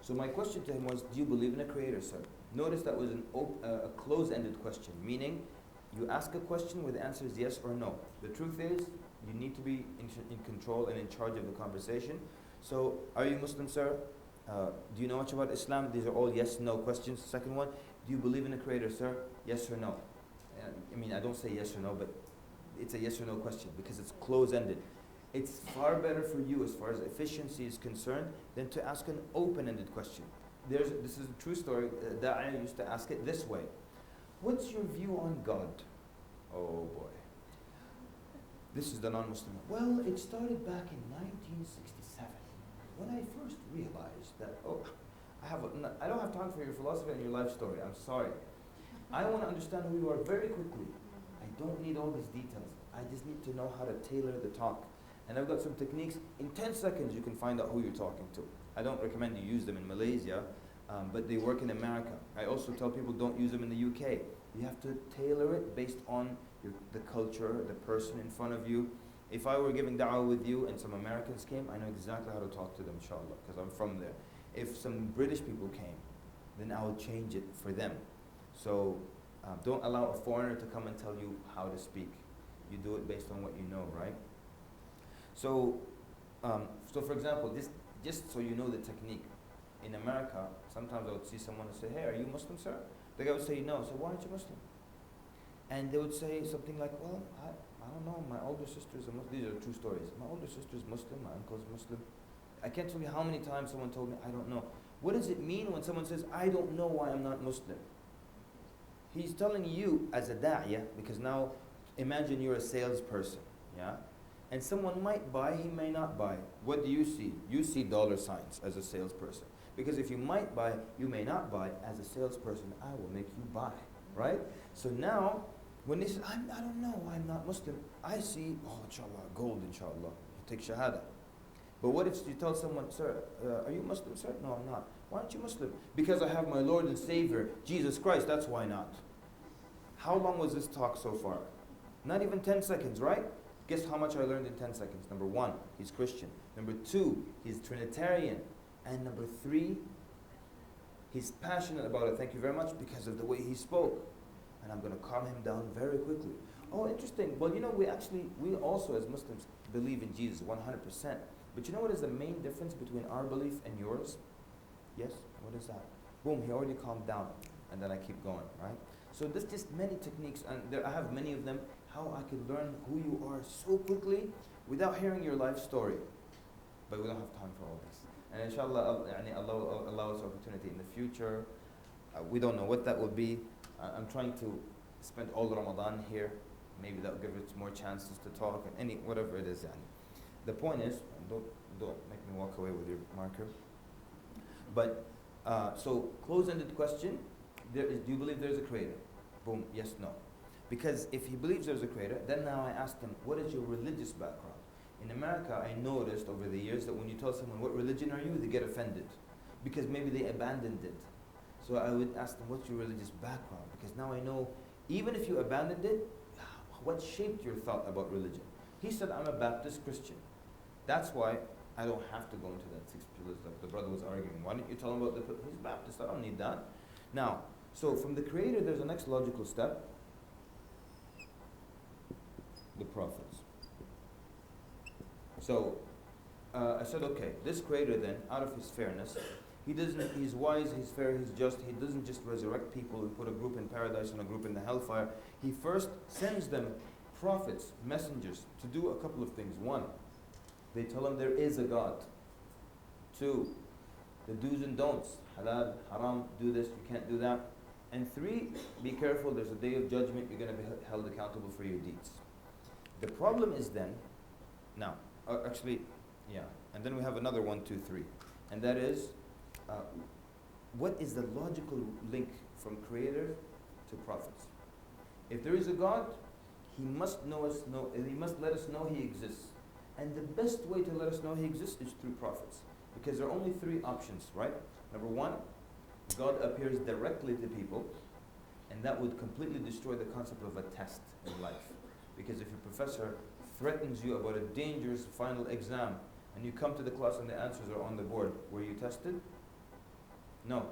So my question to him was, do you believe in a Creator, sir? Notice that was a close-ended question, meaning you ask a question where the answer is yes or no. The truth is, you need to be in control and in charge of the conversation. So, are you Muslim, sir? Do you know much about Islam? These are all yes/no questions. Second one, do you believe in a Creator, sir? Yes or no? I mean, I don't say yes or no, but it's a yes or no question because it's close-ended. It's far better for you as far as efficiency is concerned than to ask an open-ended question. This is a true story. Da'iyah used to ask it this way. What's your view on God? Oh boy. This is the non-Muslim. Well, it started back in 1967 when I first realized that, I don't have time for your philosophy and your life story. I'm sorry. I want to understand who you are very quickly. I don't need all these details. I just need to know how to tailor the talk. And I've got some techniques. In 10 seconds, you can find out who you're talking to. I don't recommend you use them in Malaysia, but they work in America. I also tell people don't use them in the UK. You have to tailor it based on the culture, the person in front of you. If I were giving da'wah with you and some Americans came, I know exactly how to talk to them, inshallah, because I'm from there. If some British people came, then I would change it for them. So don't allow a foreigner to come and tell you how to speak. You do it based on what you know, right? So for example, just so you know the technique, in America, sometimes I would see someone and say, hey, are you Muslim, sir? The guy would say, no. So why aren't you Muslim? And they would say something like, well, I don't know, my older sister is a Muslim. These are true stories. My older sister is Muslim, my uncle is Muslim. I can't tell you how many times someone told me, I don't know. What does it mean when someone says, I don't know why I'm not Muslim? He's telling you as a da'iyah, because now imagine you're a salesperson, yeah? And someone might buy, he may not buy. What do you see? You see dollar signs as a salesperson. Because if you might buy, you may not buy, as a salesperson, I will make you buy, right? So now, when they say, I don't know why I'm not Muslim, I see, oh, inshallah, gold, inshallah. You take shahada. But what if you tell someone, sir, are you Muslim, sir? No, I'm not. Why aren't you Muslim? Because I have my Lord and Savior, Jesus Christ, that's why not. How long was this talk so far? Not even 10 seconds, right? Guess how much I learned in 10 seconds? Number 1, he's Christian. Number 2, he's Trinitarian. And number 3, he's passionate about it, thank you very much, because of the way he spoke. And I'm going to calm him down very quickly. Oh, interesting. Well, you know, we also as Muslims believe in Jesus 100%. But you know what is the main difference between our belief and yours? Yes? What is that? Boom, he already calmed down. And then I keep going, right? So there's just many techniques, and I have many of them, how I can learn who you are so quickly without hearing your life story. But we don't have time for all this. And inshallah, Allah will allow us opportunity in the future. We don't know what that will be. I'm trying to spend all Ramadan here. Maybe that will give us more chances to talk, and whatever it is. The point is, don't make me walk away with your marker. But, so close-ended question, do you believe there's a creator? Boom, yes, no. Because if he believes there's a creator, then now I ask him, what is your religious background? In America, I noticed over the years that when you tell someone, what religion are you? They get offended. Because maybe they abandoned it. So I would ask them, what's your religious background? Because now I know, even if you abandoned it, what shaped your thought about religion? He said, I'm a Baptist Christian. That's why I don't have to go into that 6 pillars like the brother was arguing. Why didn't you tell him about he's Baptist, I don't need that. Now, so from the Creator, there's a next logical step. The prophets. So, I said, okay, this Creator then, out of His fairness, He's wise, He's fair, He's just. He doesn't just resurrect people and put a group in paradise and a group in the hellfire. He first sends them prophets, messengers, to do a couple of things. 1, they tell them there is a God. 2, the do's and don'ts. Halal, haram, do this, you can't do that. And 3, be careful, there's a day of judgment, you're going to be held accountable for your deeds. The problem is then, now, and then we have another 1, 2, 3. And that is, what is the logical link from Creator to prophets? If there is a God, He must He must let us know He exists. And the best way to let us know He exists is through prophets. Because there are only 3 options, right? Number 1, God appears directly to people, and that would completely destroy the concept of a test in life. Because if your professor threatens you about a dangerous final exam, and you come to the class and the answers are on the board, were you tested? No.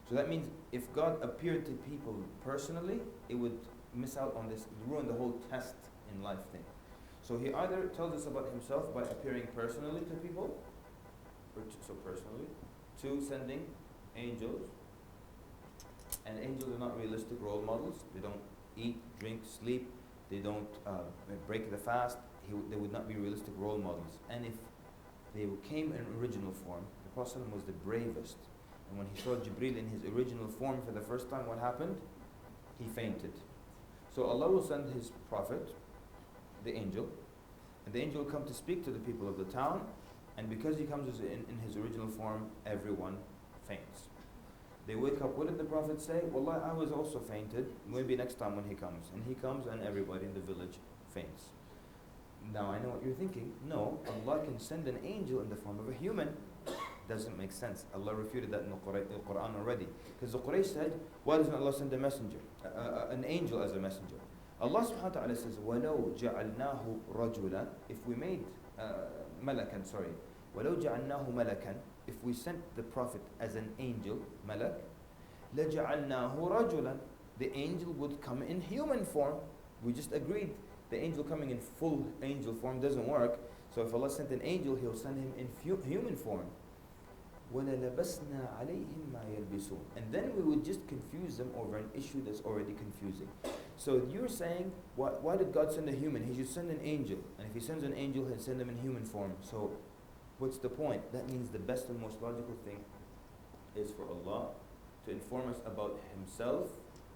So that means if God appeared to people personally, it would miss out on this, ruin the whole test in life thing. So He either tells us about Himself by appearing personally to people, so personally, 2, sending angels, and angels are not realistic role models. They don't eat, drink, sleep. They don't break the fast. They would not be realistic role models. And if they came in original form, the Prophet was the bravest. And when he saw Jibreel in his original form for the first time, what happened? He fainted. So Allah will send His Prophet, the angel, and the angel will come to speak to the people of the town, and because he comes in his original form, everyone faints. They wake up, what did the Prophet say? Wallah, I was also fainted, maybe next time when he comes. And he comes and everybody in the village faints. Now I know what you're thinking. No, Allah can send an angel in the form of a human. Doesn't make sense. Allah refuted that in the Quran already. Because the Quraysh said, why doesn't Allah send a messenger, an angel as a messenger? Allah subhanahu wa ta'ala says, وَلَوْ جَعَلْنَاهُ رَجُلًا. If we made malakan, وَلَوْ جَعَلْنَاهُ مَلَكًا. If we sent the Prophet as an angel, malak, لَجَعَلْنَاهُ رَجُلًا. The angel would come in human form. We just agreed. The angel coming in full angel form doesn't work. So if Allah sent an angel, He'll send him in human form. وَلَلَبَسْنَا عَلَيْهِمْ مَا يَلْبِسُونَ. And then we would just confuse them over an issue that's already confusing. So you're saying, why did God send a human? He should send an angel. And if He sends an angel, He'll send him in human form. So what's the point? That means the best and most logical thing is for Allah to inform us about Himself,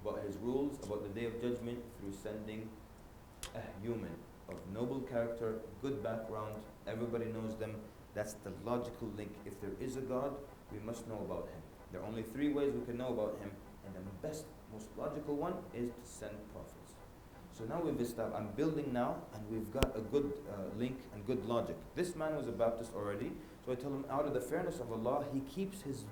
about His rules, about the Day of Judgment through sending a human of noble character, good background, everybody knows them. That's the logical link. If there is a God, we must know about Him. There are only 3 ways we can know about Him, and the best, most logical one is to send prophets. So now we've established, I'm building now, and we've got a good link and good logic. This man was a Baptist already, so I tell him out of the fairness of Allah, He keeps His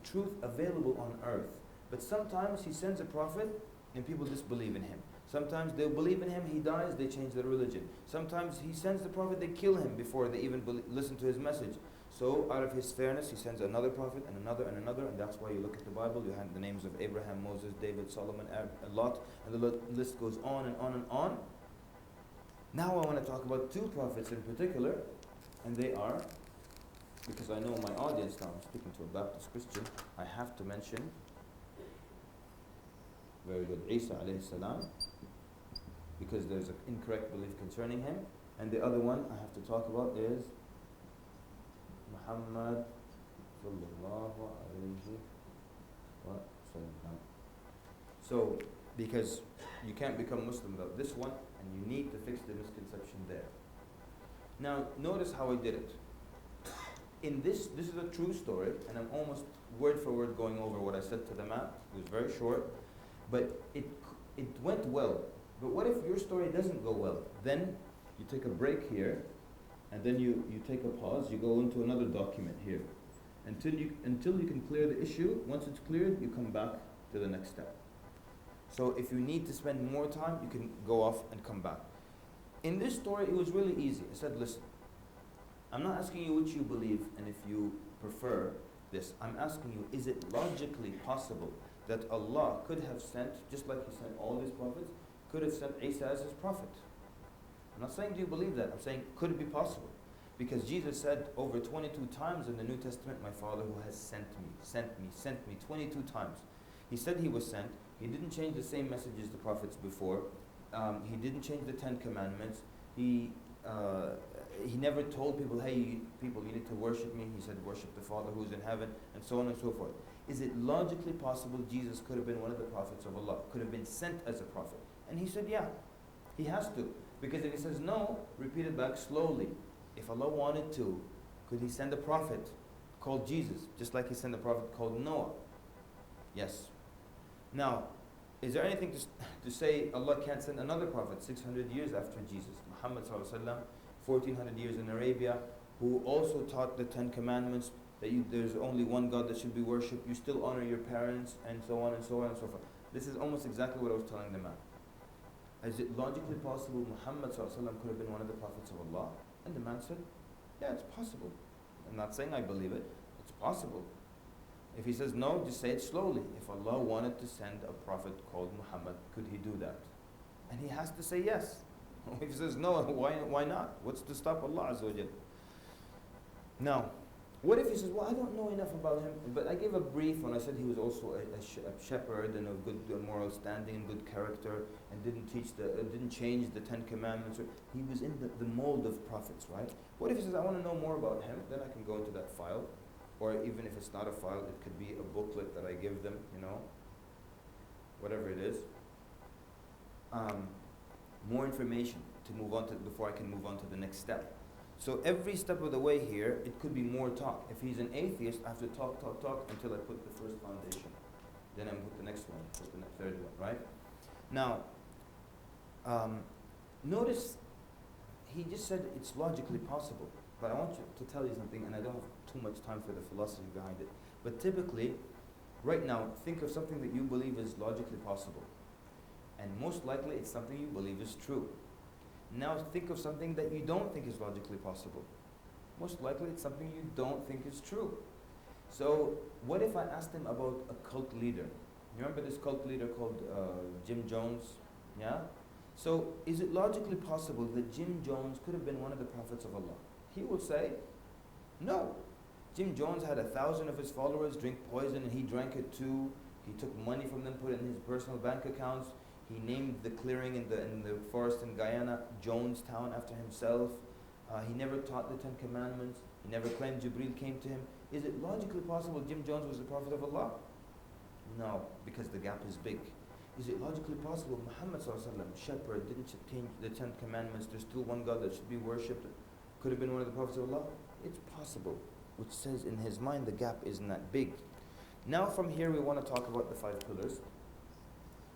truth available on earth. But sometimes He sends a prophet, and people disbelieve in him. Sometimes they'll believe in him, he dies, they change their religion. Sometimes He sends the prophet, they kill him before they even listen to his message. So out of His fairness, He sends another prophet and another, and that's why you look at the Bible, you have the names of Abraham, Moses, David, Solomon, Lot, and the list goes on and on and on. Now I want to talk about 2 prophets in particular, and they are, because I know my audience now, I'm speaking to a Baptist Christian, I have to mention, very good, Isa alayhi salam, because there's an incorrect belief concerning him. And the other one I have to talk about is Muhammad sallallahu alayhi wa sallam. So, because you can't become Muslim without this one, and you need to fix the misconception there. Now, notice how I did it. In this is a true story, and I'm almost word for word going over what I said to the man. It was very short, but it went well. But what if your story doesn't go well? Then you take a break here, and then you take a pause, you go into another document here. Until you can clear the issue. Once it's cleared, you come back to the next step. So if you need to spend more time, you can go off and come back. In this story, it was really easy. I said, listen, I'm not asking you which you believe and if you prefer this. I'm asking you, is it logically possible that Allah could have sent, just like He sent all His prophets, could have sent Isa as His prophet? I'm not saying do you believe that. I'm saying could it be possible? Because Jesus said over 22 times in the New Testament, my Father who has sent me 22 times. He said He was sent. He didn't change the same messages the prophets before. He didn't change the 10 commandments. He never told people, hey, people, you need to worship me. He said, worship the Father who's in heaven, and so on and so forth. Is it logically possible Jesus could have been one of the prophets of Allah, could have been sent as a prophet? And he said, yeah, he has to. Because if he says no, repeat it back slowly. If Allah wanted to, could He send a prophet called Jesus, just like He sent a prophet called Noah? Yes. Now, is there anything to say Allah can't send another prophet 600 years after Jesus? Muhammad sallallahu alaihi wasallam, 1400 years in Arabia, who also taught the 10 commandments, that there's only one God that should be worshipped, you still honor your parents, and so on and so on and so forth. This is almost exactly what I was telling the man. Is it logically possible Muhammad sallallahu alaihi wasallam could have been one of the prophets of Allah? And the man said, yeah, it's possible. I'm not saying I believe it, it's possible. If he says no, just say it slowly. If Allah wanted to send a prophet called Muhammad, could He do that? And he has to say yes. If he says no, why not? What's to stop Allah Azza wa Jal? Now, what if he says, well, I don't know enough about him, but I gave a brief when I said he was also a shepherd and of good moral standing and good character, and didn't change the 10 commandments. He was in the mold of prophets, right? What if he says, I want to know more about him? Then I can go into that file. Or even if it's not a file, it could be a booklet that I give them, whatever it is. More information to move on to before I can move on to the next step. So every step of the way here, it could be more talk. If he's an atheist, I have to talk until I put the first foundation. Then I put the next one, put the third one, right? Now, notice he just said it's logically possible. But I want you to tell you something, and I don't have too much time for the philosophy behind it. But typically, right now, think of something that you believe is logically possible. And most likely, it's something you believe is true. Now think of something that you don't think is logically possible. Most likely, it's something you don't think is true. So what if I asked him about a cult leader? You remember this cult leader called Jim Jones? Yeah? So is it logically possible that Jim Jones could have been one of the prophets of Allah? He would say, no. Jim Jones had 1,000 of his followers drink poison and he drank it too. He took money from them, put it in his personal bank accounts. He named the clearing in the forest in Guyana Jonestown after himself. He never taught the 10 commandments. He never claimed Jibreel came to him. Is it logically possible Jim Jones was the prophet of Allah? No, because the gap is big. Is it logically possible Muhammad sallallahu alaihi wasallam, shepherd, didn't change the 10 commandments, there's still one God that should be worshipped, could have been one of the prophets of Allah? It's possible, which says in his mind the gap isn't that big. Now from here we want to talk about the 5 pillars.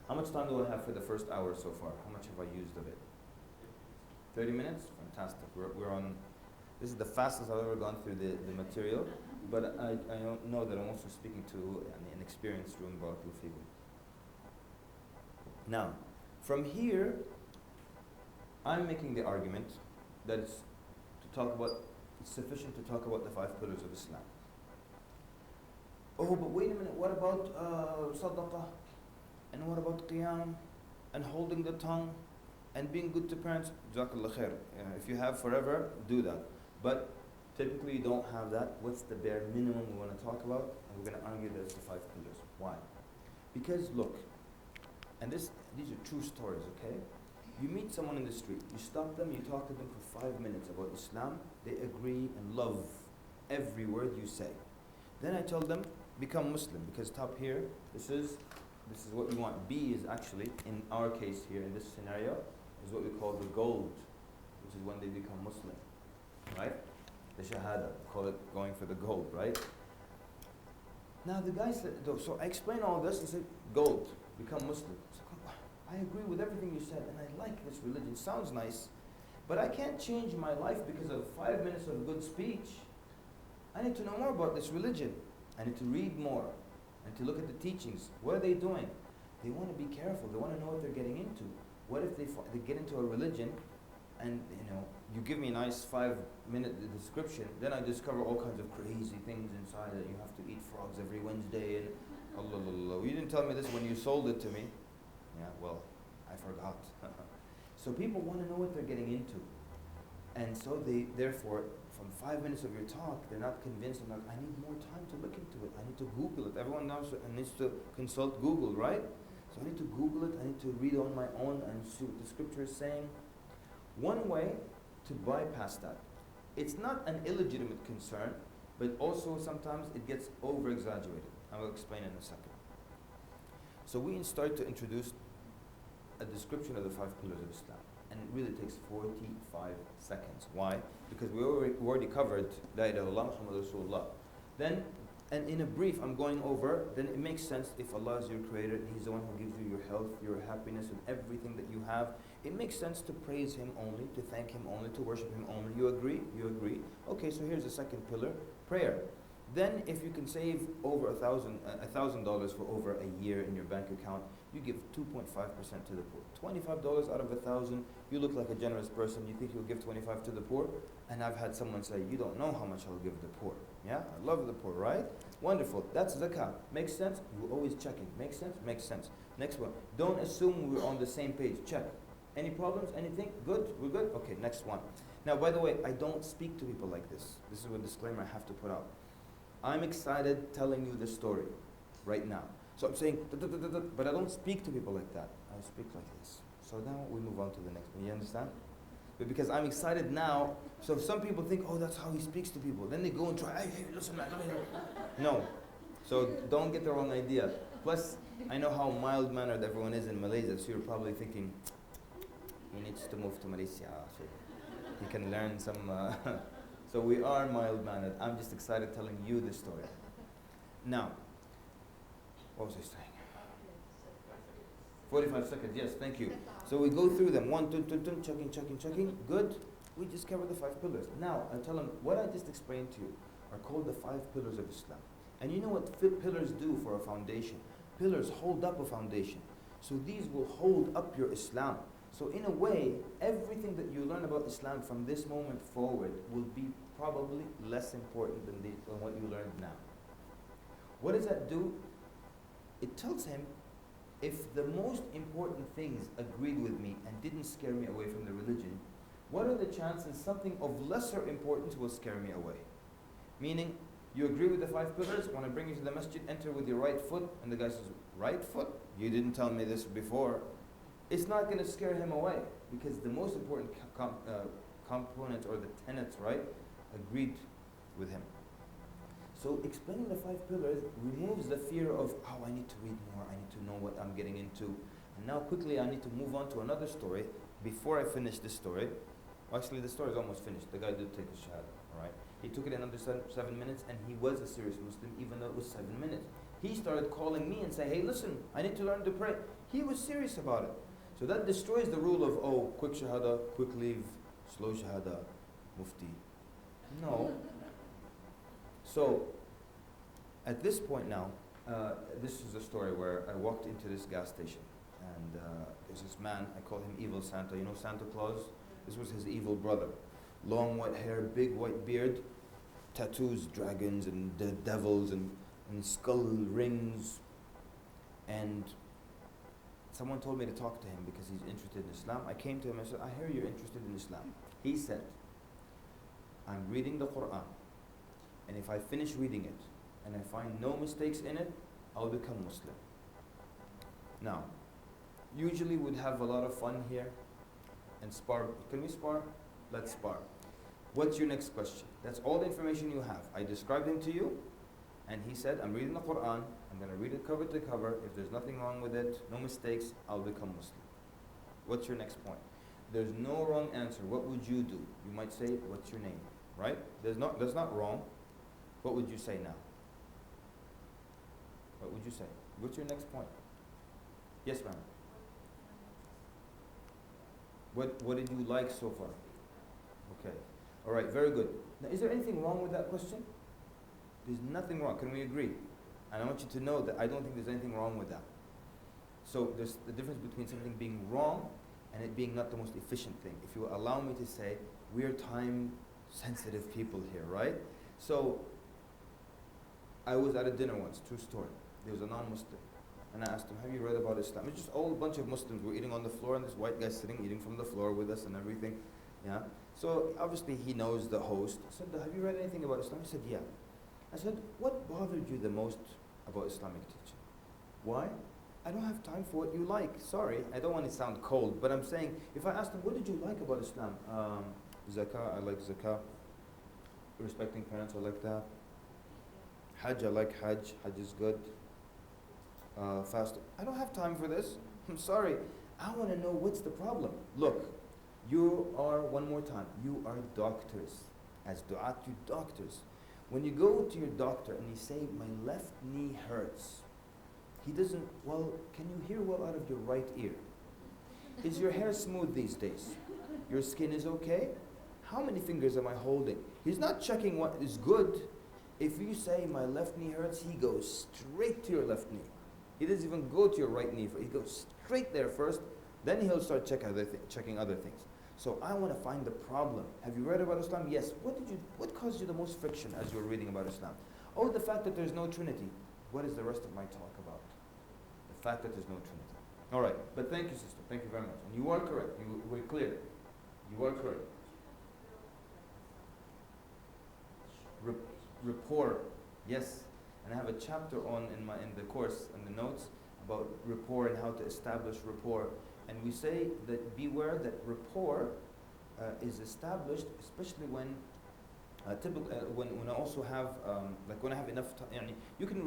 How much time do I have for the first hour so far? How much have I used of it? 30 minutes? Fantastic. We're on, this is the fastest I've ever gone through the material, but I don't know that I'm also speaking to an experienced room, Barakallahu Feekum. Now, from here, I'm making the argument that it's sufficient to talk about the 5 pillars of Islam. Oh, but wait a minute, what about sadaqah? And what about qiyam? And holding the tongue? And being good to parents? Jazakallah khair. If you have forever, do that. But typically you don't have that. What's the bare minimum we want to talk about? And we're going to argue that it's the 5 pillars. Why? Because look, and these are true stories, okay? You meet someone in the street, you stop them, you talk to them for 5 minutes about Islam, they agree and love every word you say. Then I tell them, become Muslim, because top here, this is what we want. B is actually, in our case here, in this scenario, is what we call the gold, which is when they become Muslim, right? The shahada, we call it going for the gold, right? Now the guy said, so I explain all this and say, gold, become Muslim. I agree with everything you said, and I like this religion. Sounds nice, but I can't change my life because of 5 minutes of good speech. I need to know more about this religion. I need to read more and to look at the teachings. What are they doing? They want to be careful. They want to know what they're getting into. What if they get into a religion and you give me a nice 5-minute description, then I discover all kinds of crazy things inside that you have to eat frogs every Wednesday and Allah. You didn't tell me this when you sold it to me. Yeah, well, I forgot. So people want to know what they're getting into. And so they, therefore, from 5 minutes of your talk, they're not convinced. They're like, I need more time to look into it. I need to Google it. Everyone knows needs to consult Google, right? So I need to Google it. I need to read on my own and see what the scripture is saying. One way to bypass that, it's not an illegitimate concern, but also sometimes it gets over-exaggerated. I will explain in a second. So we start to introduce a description of the 5 pillars of Islam. And it really takes 45 seconds. Why? Because we already covered La ilaha illallah Muhammad Rasulullah. Then, and in a brief, I'm going over, then it makes sense if Allah is your creator, and He's the one who gives you your health, your happiness, and everything that you have. It makes sense to praise Him only, to thank Him only, to worship Him only. You agree? You agree? Okay, so here's the second pillar, prayer. Then if you can save over $1,000 for over a year in your bank account, you give 2.5% to the poor. $25 out of 1,000, you look like a generous person. You think you'll give 25 to the poor? And I've had someone say, you don't know how much I'll give the poor. Yeah, I love the poor, right? Wonderful. That's zakah. Makes sense? You're always checking. Makes sense? Makes sense. Next one. Don't assume we're on the same page. Check. Any problems? Anything? Good? We're good? Okay, next one. Now, by the way, I don't speak to people like this. This is a disclaimer I have to put out. I'm excited telling you the story right now. So I'm saying, but I don't speak to people like that. I speak like this. So now we move on to the next one. You understand? But because I'm excited now, so some people think, oh, that's how he speaks to people. Then they go and try, hey, listen, man. No. So don't get the wrong idea. Plus, I know how mild-mannered everyone is in Malaysia, so you're probably thinking, he needs to move to Malaysia so he can learn some... So we are mild-mannered. I'm just excited telling you this story. Now, what was I saying? 45 seconds, yes, thank you. So we go through them, checking, good. We just cover the 5 pillars. Now, I tell them, what I just explained to you are called the 5 pillars of Islam. And you know what pillars do for a foundation? Pillars hold up a foundation. So these will hold up your Islam. So in a way, everything that you learn about Islam from this moment forward will be probably less important than what you learned now. What does that do? It tells him, if the most important things agreed with me and didn't scare me away from the religion, what are the chances something of lesser importance will scare me away? Meaning, you agree with the 5 pillars, when I bring you to the masjid, enter with your right foot, and the guy says, right foot? You didn't tell me this before. It's not going to scare him away, because the most important component or the tenets, right, agreed with him. So explaining the 5 pillars removes the fear of, oh, I need to read more, I need to know what I'm getting into. And now quickly I need to move on to another story. Before I finish this story, actually the story is almost finished. The guy did take a shahada, all right? He took it in under 7 minutes, and he was a serious Muslim even though it was 7 minutes. He started calling me and saying, hey, listen, I need to learn to pray. He was serious about it. So that destroys the rule of, oh, quick shahada, quick leave, slow shahada, mufti. No. So, at this point now, this is a story where I walked into this gas station, and there's this man, I call him Evil Santa. You know Santa Claus? This was his evil brother. Long white hair, big white beard, tattoos, dragons and the devils and skull rings. And someone told me to talk to him because he's interested in Islam. I came to him and said, I hear you're interested in Islam. He said, I'm reading the Quran, and if I finish reading it and I find no mistakes in it, I'll become Muslim. Now, usually we'd have a lot of fun here and spar. Can we spar? Let's spar. What's your next question? That's all the information you have. I described him to you, and he said, I'm reading the Quran, I'm going to read it cover to cover. If there's nothing wrong with it, no mistakes, I'll become Muslim. What's your next point? There's no wrong answer. What would you do? You might say, what's your name? Right? That's not wrong. What would you say now? What would you say? What's your next point? Yes, ma'am. What did you like so far? Okay. All right, very good. Now, is there anything wrong with that question? There's nothing wrong. Can we agree? And I want you to know that I don't think there's anything wrong with that. So there's the difference between something being wrong and it being not the most efficient thing. If you allow me to say, we are time sensitive people here, right? So I was at a dinner once, true story. There was a non-Muslim. And I asked him, have you read about Islam? It's just all a bunch of Muslims. We're eating on the floor, and this white guy sitting eating from the floor with us and everything. Yeah. So obviously he knows the host. I said, have you read anything about Islam? He said, yeah. I said, what bothered you the most about Islamic teaching? Why? I don't have time for what you like. Sorry, I don't want to sound cold, but I'm saying, if I asked him, what did you like about Islam? Zakah, I like zakah. Respecting parents, I like that. Hajj, I like Hajj. Hajj is good. Fast. I don't have time for this. I'm sorry. I want to know what's the problem. Look, you are, one more time, you are doctors. As du'at, you doctors. When you go to your doctor and you say, my left knee hurts, he doesn't, well, can you hear well out of your right ear? Is your hair smooth these days? Your skin is okay? How many fingers am I holding? He's not checking what is good. If you say, my left knee hurts, he goes straight to your left knee. He doesn't even go to your right knee. He goes straight there first, then he'll start checking other things. So I want to find the problem. Have you read about Islam? Yes. What caused you the most friction as you were reading about Islam? Oh, the fact that there's no Trinity. What is the rest of my talk about? The fact that there's no Trinity. All right. But thank you, sister. Thank you very much. And you are correct. You were clear. You are correct. Rapport. Yes. And I have a chapter in the course, in the notes, about rapport and how to establish rapport. And we say that beware that rapport is established, especially when when I also have when I have enough time. You can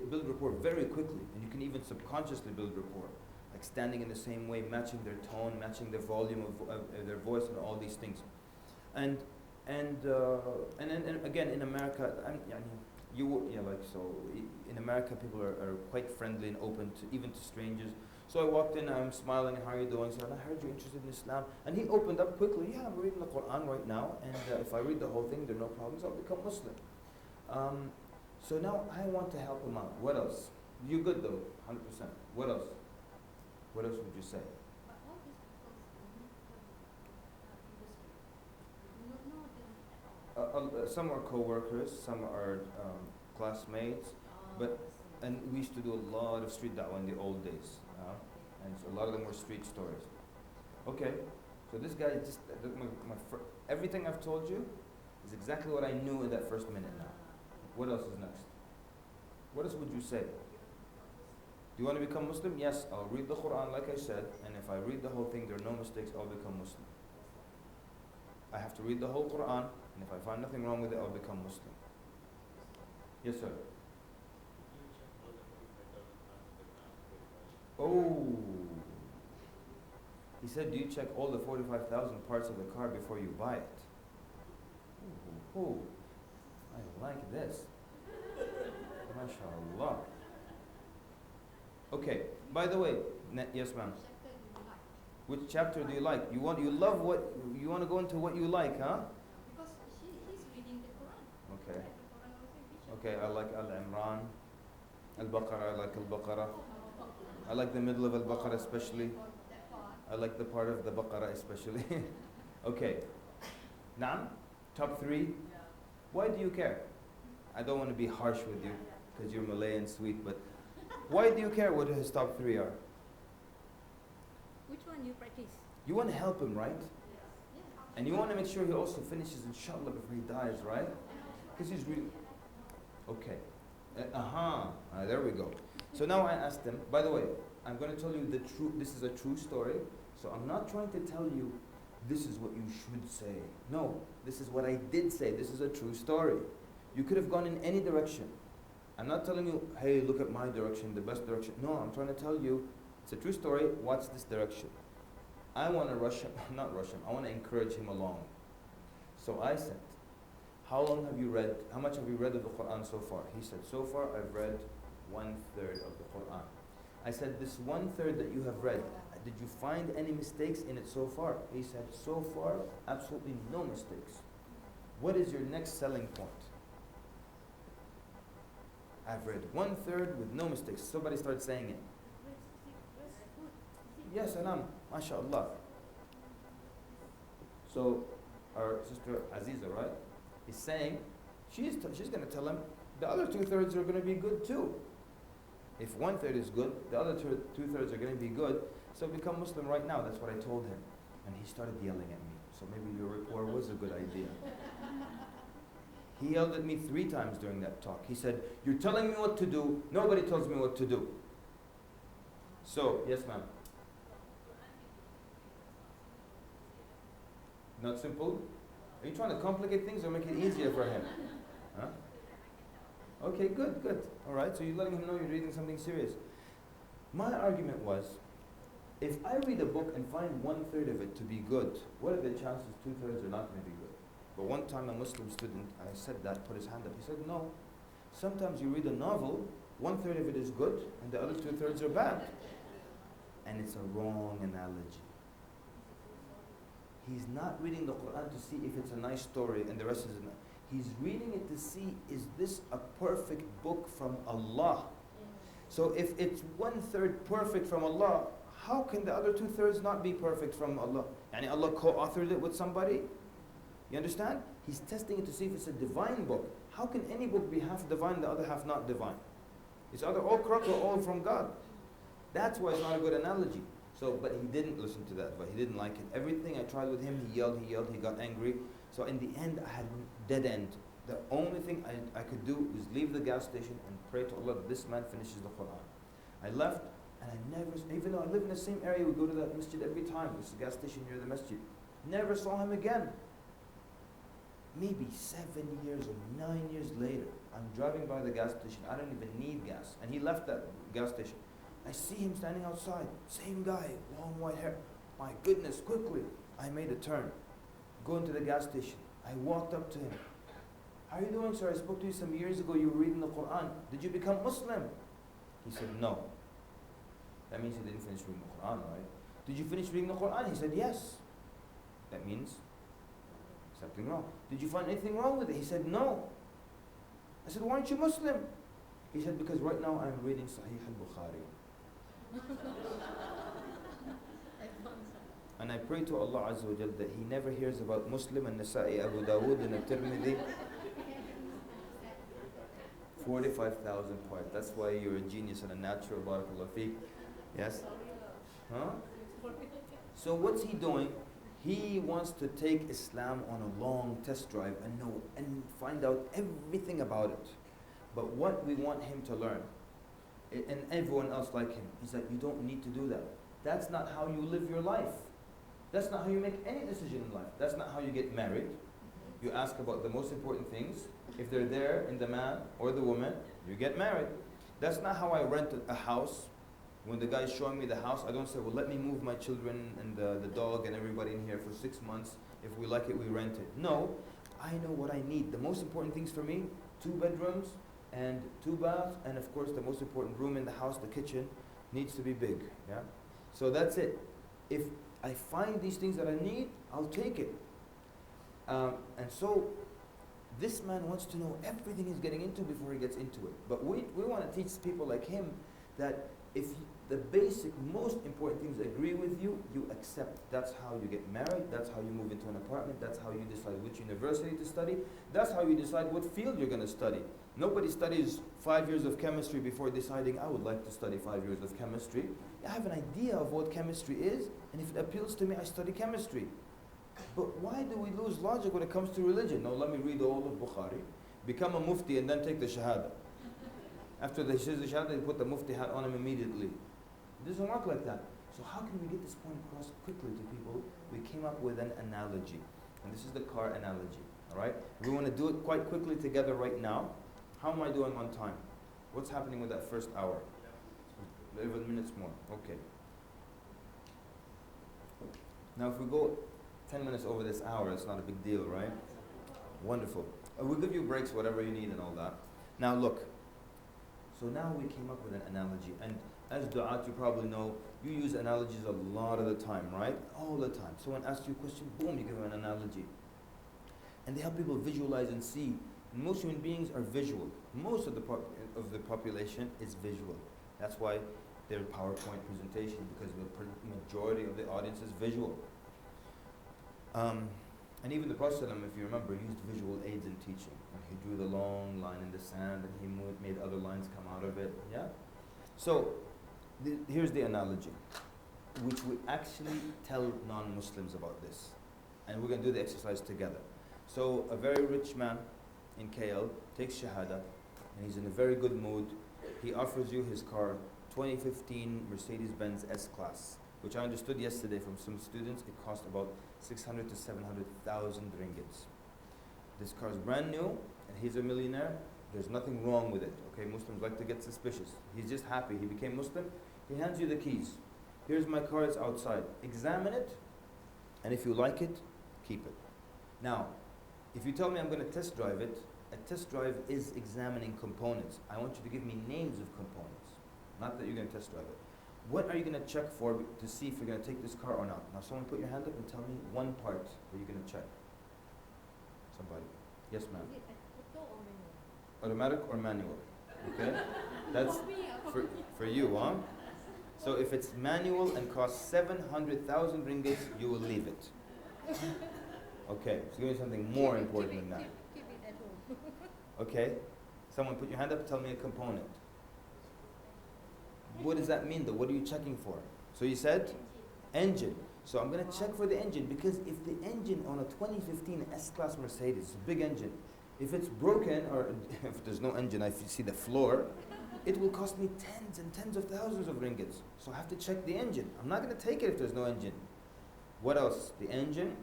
build rapport very quickly, and you can even subconsciously build rapport, like standing in the same way, matching their tone, matching the volume of their voice, and all these things. And then again in America, in America people are quite friendly and open to even to strangers. So I walked in, I'm smiling, how are you doing? So I heard you're interested in Islam. And he opened up quickly, yeah, I'm reading the Quran right now, and if I read the whole thing, there are no problems, I'll become Muslim. So now I want to help him out. What else? You good though, 100%. What else? What else would you say? But all these people in the industry, Some are co-workers, some are classmates, and we used to do a lot of street da'wah in the old days. And so a lot of them were street stories. Okay, so this guy just, everything I've told you is exactly what I knew in that first minute now. What else is next? What else would you say? Do you want to become Muslim? Yes, I'll read the Quran like I said, and if I read the whole thing, there are no mistakes, I'll become Muslim. I have to read the whole Quran, and if I find nothing wrong with it, I'll become Muslim. Yes, sir. Oh, he said, do you check all the 45,000 parts of the car before you buy it? Oh, I like this. MashaAllah. Okay, by the way, yes ma'am. Which chapter do you like? You want to go into what you like, huh? because he's reading the Quran. Okay. The Quran also Okay, I like Al-Imran. Al-Baqarah, I like Al-Baqarah. I like the middle of Al-Baqarah especially. I like the part of the Baqarah especially. Okay. Naam? Top 3? Why do you care? I don't want to be harsh with you because you're Malay and sweet, but why do you care what his top 3 are? Which one you practice? You want to help him, right? Yeah. And you want to make sure he also finishes inshallah before he dies, right? Because he's really... Okay. There we go. So now I asked him, by the way, I'm going to tell you the truth. This is a true story. So I'm not trying to tell you this is what you should say. No, this is what I did say. This is a true story. You could have gone in any direction. I'm not telling you, hey, look at my direction, the best direction. No, I'm trying to tell you, it's a true story. Watch this direction. I want to rush him, not rush him. I want to encourage him along. So I said, how much have you read of the Quran so far? He said, so far I've read 1/3 of the Quran. I said, this 1/3 that you have read, did you find any mistakes in it so far? He said, so far, absolutely no mistakes. What is your next selling point? I've read 1/3 with no mistakes. Somebody started saying it. Yes, salam, mashallah. So our sister Aziza, right, is saying she's going to tell him the other 2/3 are going to be good too. If 1/3 is good, the other 2/3 are going to be good. So become Muslim right now. That's what I told him. And he started yelling at me. So maybe your report was a good idea. He yelled at me 3 times during that talk. He said, "You're telling me what to do. Nobody tells me what to do." So, yes ma'am. Not simple? Are you trying to complicate things or make it easier for him? Huh? Okay, good, good. Alright, so you're letting him know you're reading something serious. My argument was, if I read a book and find 1/3 of it to be good, what are the chances 2/3 are not going to be good? But one time a Muslim student, I said that, put his hand up. He said, no. Sometimes you read a novel, 1/3 of it is good, and the other 2/3 are bad. And it's a wrong analogy. He's not reading the Quran to see if it's a nice story and the rest is not. He's reading it to see, is this a perfect book from Allah? So if it's 1/3 perfect from Allah, how can the other 2/3 not be perfect from Allah? And Allah co-authored it with somebody? You understand? He's testing it to see if it's a divine book. How can any book be half divine, the other half not divine? It's either all corrupt or all from God. That's why it's not a good analogy. So, but he didn't listen to that, but he didn't like it. Everything I tried with him, he yelled, he got angry. So in the end, I had dead end. The only thing I could do was leave the gas station and pray to Allah that this man finishes the Quran. I left, and I never, even though I live in the same area, we go to that masjid every time. There's a gas station near the masjid. Never saw him again. Maybe 7 years or 9 years later, I'm driving by the gas station. I don't even need gas. And he left that gas station. I see him standing outside. Same guy, long white hair. My goodness, quickly. I made a turn. Go into the gas station. I walked up to him. How are you doing, sir? I spoke to you some years ago. You were reading the Quran. Did you become Muslim? He said, no. That means he didn't finish reading the Quran, right? Did you finish reading the Quran? He said, yes. That means something wrong. Did you find anything wrong with it? He said, no. I said, why aren't you Muslim? He said, because right now I'm reading Sahih al-Bukhari. And I pray to Allah Azza wa Jal that He never hears about Muslim and Nasa'i, Abu Dawood and At-Tirmidhi. 45,000 points. That's why you're a genius and a natural. Barakallah feek. Yes? Huh? So what's he doing? He wants to take Islam on a long test drive and know and find out everything about it. But what we want him to learn, and everyone else like him, is that you don't need to do that. That's not how you live your life. That's not how you make any decision in life. That's not how you get married. You ask about the most important things. If they're there in the man or the woman, you get married. That's not how I rent a house. When the guy is showing me the house, I don't say, well, let me move my children and the dog and everybody in here for 6 months. If we like it, we rent it. No, I know what I need. The most important things for me, 2 bedrooms and 2 baths, and of course the most important room in the house, the kitchen, needs to be big. Yeah. So that's it. If I find these things that I need, I'll take it. And so this man wants to know everything he's getting into before he gets into it. But we want to teach people like him that if the basic, most important things agree with you, you accept. That's how you get married. That's how you move into an apartment. That's how you decide which university to study. That's how you decide what field you're going to study. Nobody studies 5 years of chemistry before deciding, I would like to study 5 years of chemistry. I have an idea of what chemistry is, and if it appeals to me, I study chemistry. But why do we lose logic when it comes to religion? No, let me read all of Bukhari, become a mufti, and then take the shahada. After they says the shahada, they put the mufti hat on him immediately. It doesn't work like that. So how can we get this point across quickly to people? We came up with an analogy. And this is the car analogy. Alright? We want to do it quite quickly together right now. How am I doing on time? What's happening with that first hour? 11 minutes more. Okay. Now if we go 10 minutes over this hour, it's not a big deal, right? Wonderful. We'll give you breaks, whatever you need and all that. Now look. So now we came up with an analogy. And as du'at, you probably know, you use analogies a lot of the time, right? All the time. Someone asks you a question, boom, you give them an analogy. And they help people visualize and see. And most human beings are visual. Most of the population is visual. That's why their PowerPoint presentation, because the majority of the audience is visual. And even the Prophet ﷺ, if you remember, used visual aids in teaching. And he drew the long line in the sand and he made other lines come out of it. Yeah? So, here's the analogy, which we actually tell non-Muslims about this. And we're going to do the exercise together. So, a very rich man in KL takes Shahada and he's in a very good mood. He offers you his car, 2015 Mercedes-Benz S-Class, which I understood yesterday from some students, it cost about 600 to 700,000 ringgits. This car is brand new, and he's a millionaire. There's nothing wrong with it. Okay, Muslims like to get suspicious. He's just happy. He became Muslim. He hands you the keys. Here's my car. It's outside. Examine it, and if you like it, keep it. Now, if you tell me I'm going to test drive it, a test drive is examining components. I want you to give me names of components, not that you're going to test drive it. What are you going to check for to see if you're going to take this car or not? Now someone put your hand up and tell me one part that you're going to check. Somebody. Yes, ma'am. Is it auto or manual? Automatic or manual? Okay? That's for you, huh? So if it's manual and costs 700,000 ringgit, you will leave it. Okay, so give me something more important than that. Keep it at home. Okay? Someone put your hand up and tell me a component. What does that mean though? What are you checking for? So you said? Engine. So I'm going to check for the engine, because if the engine on a 2015 S-Class Mercedes, a big engine, if it's broken or if there's no engine, I see the floor, it will cost me tens and tens of thousands of ringgits. So I have to check the engine. I'm not going to take it if there's no engine. What else? The engine?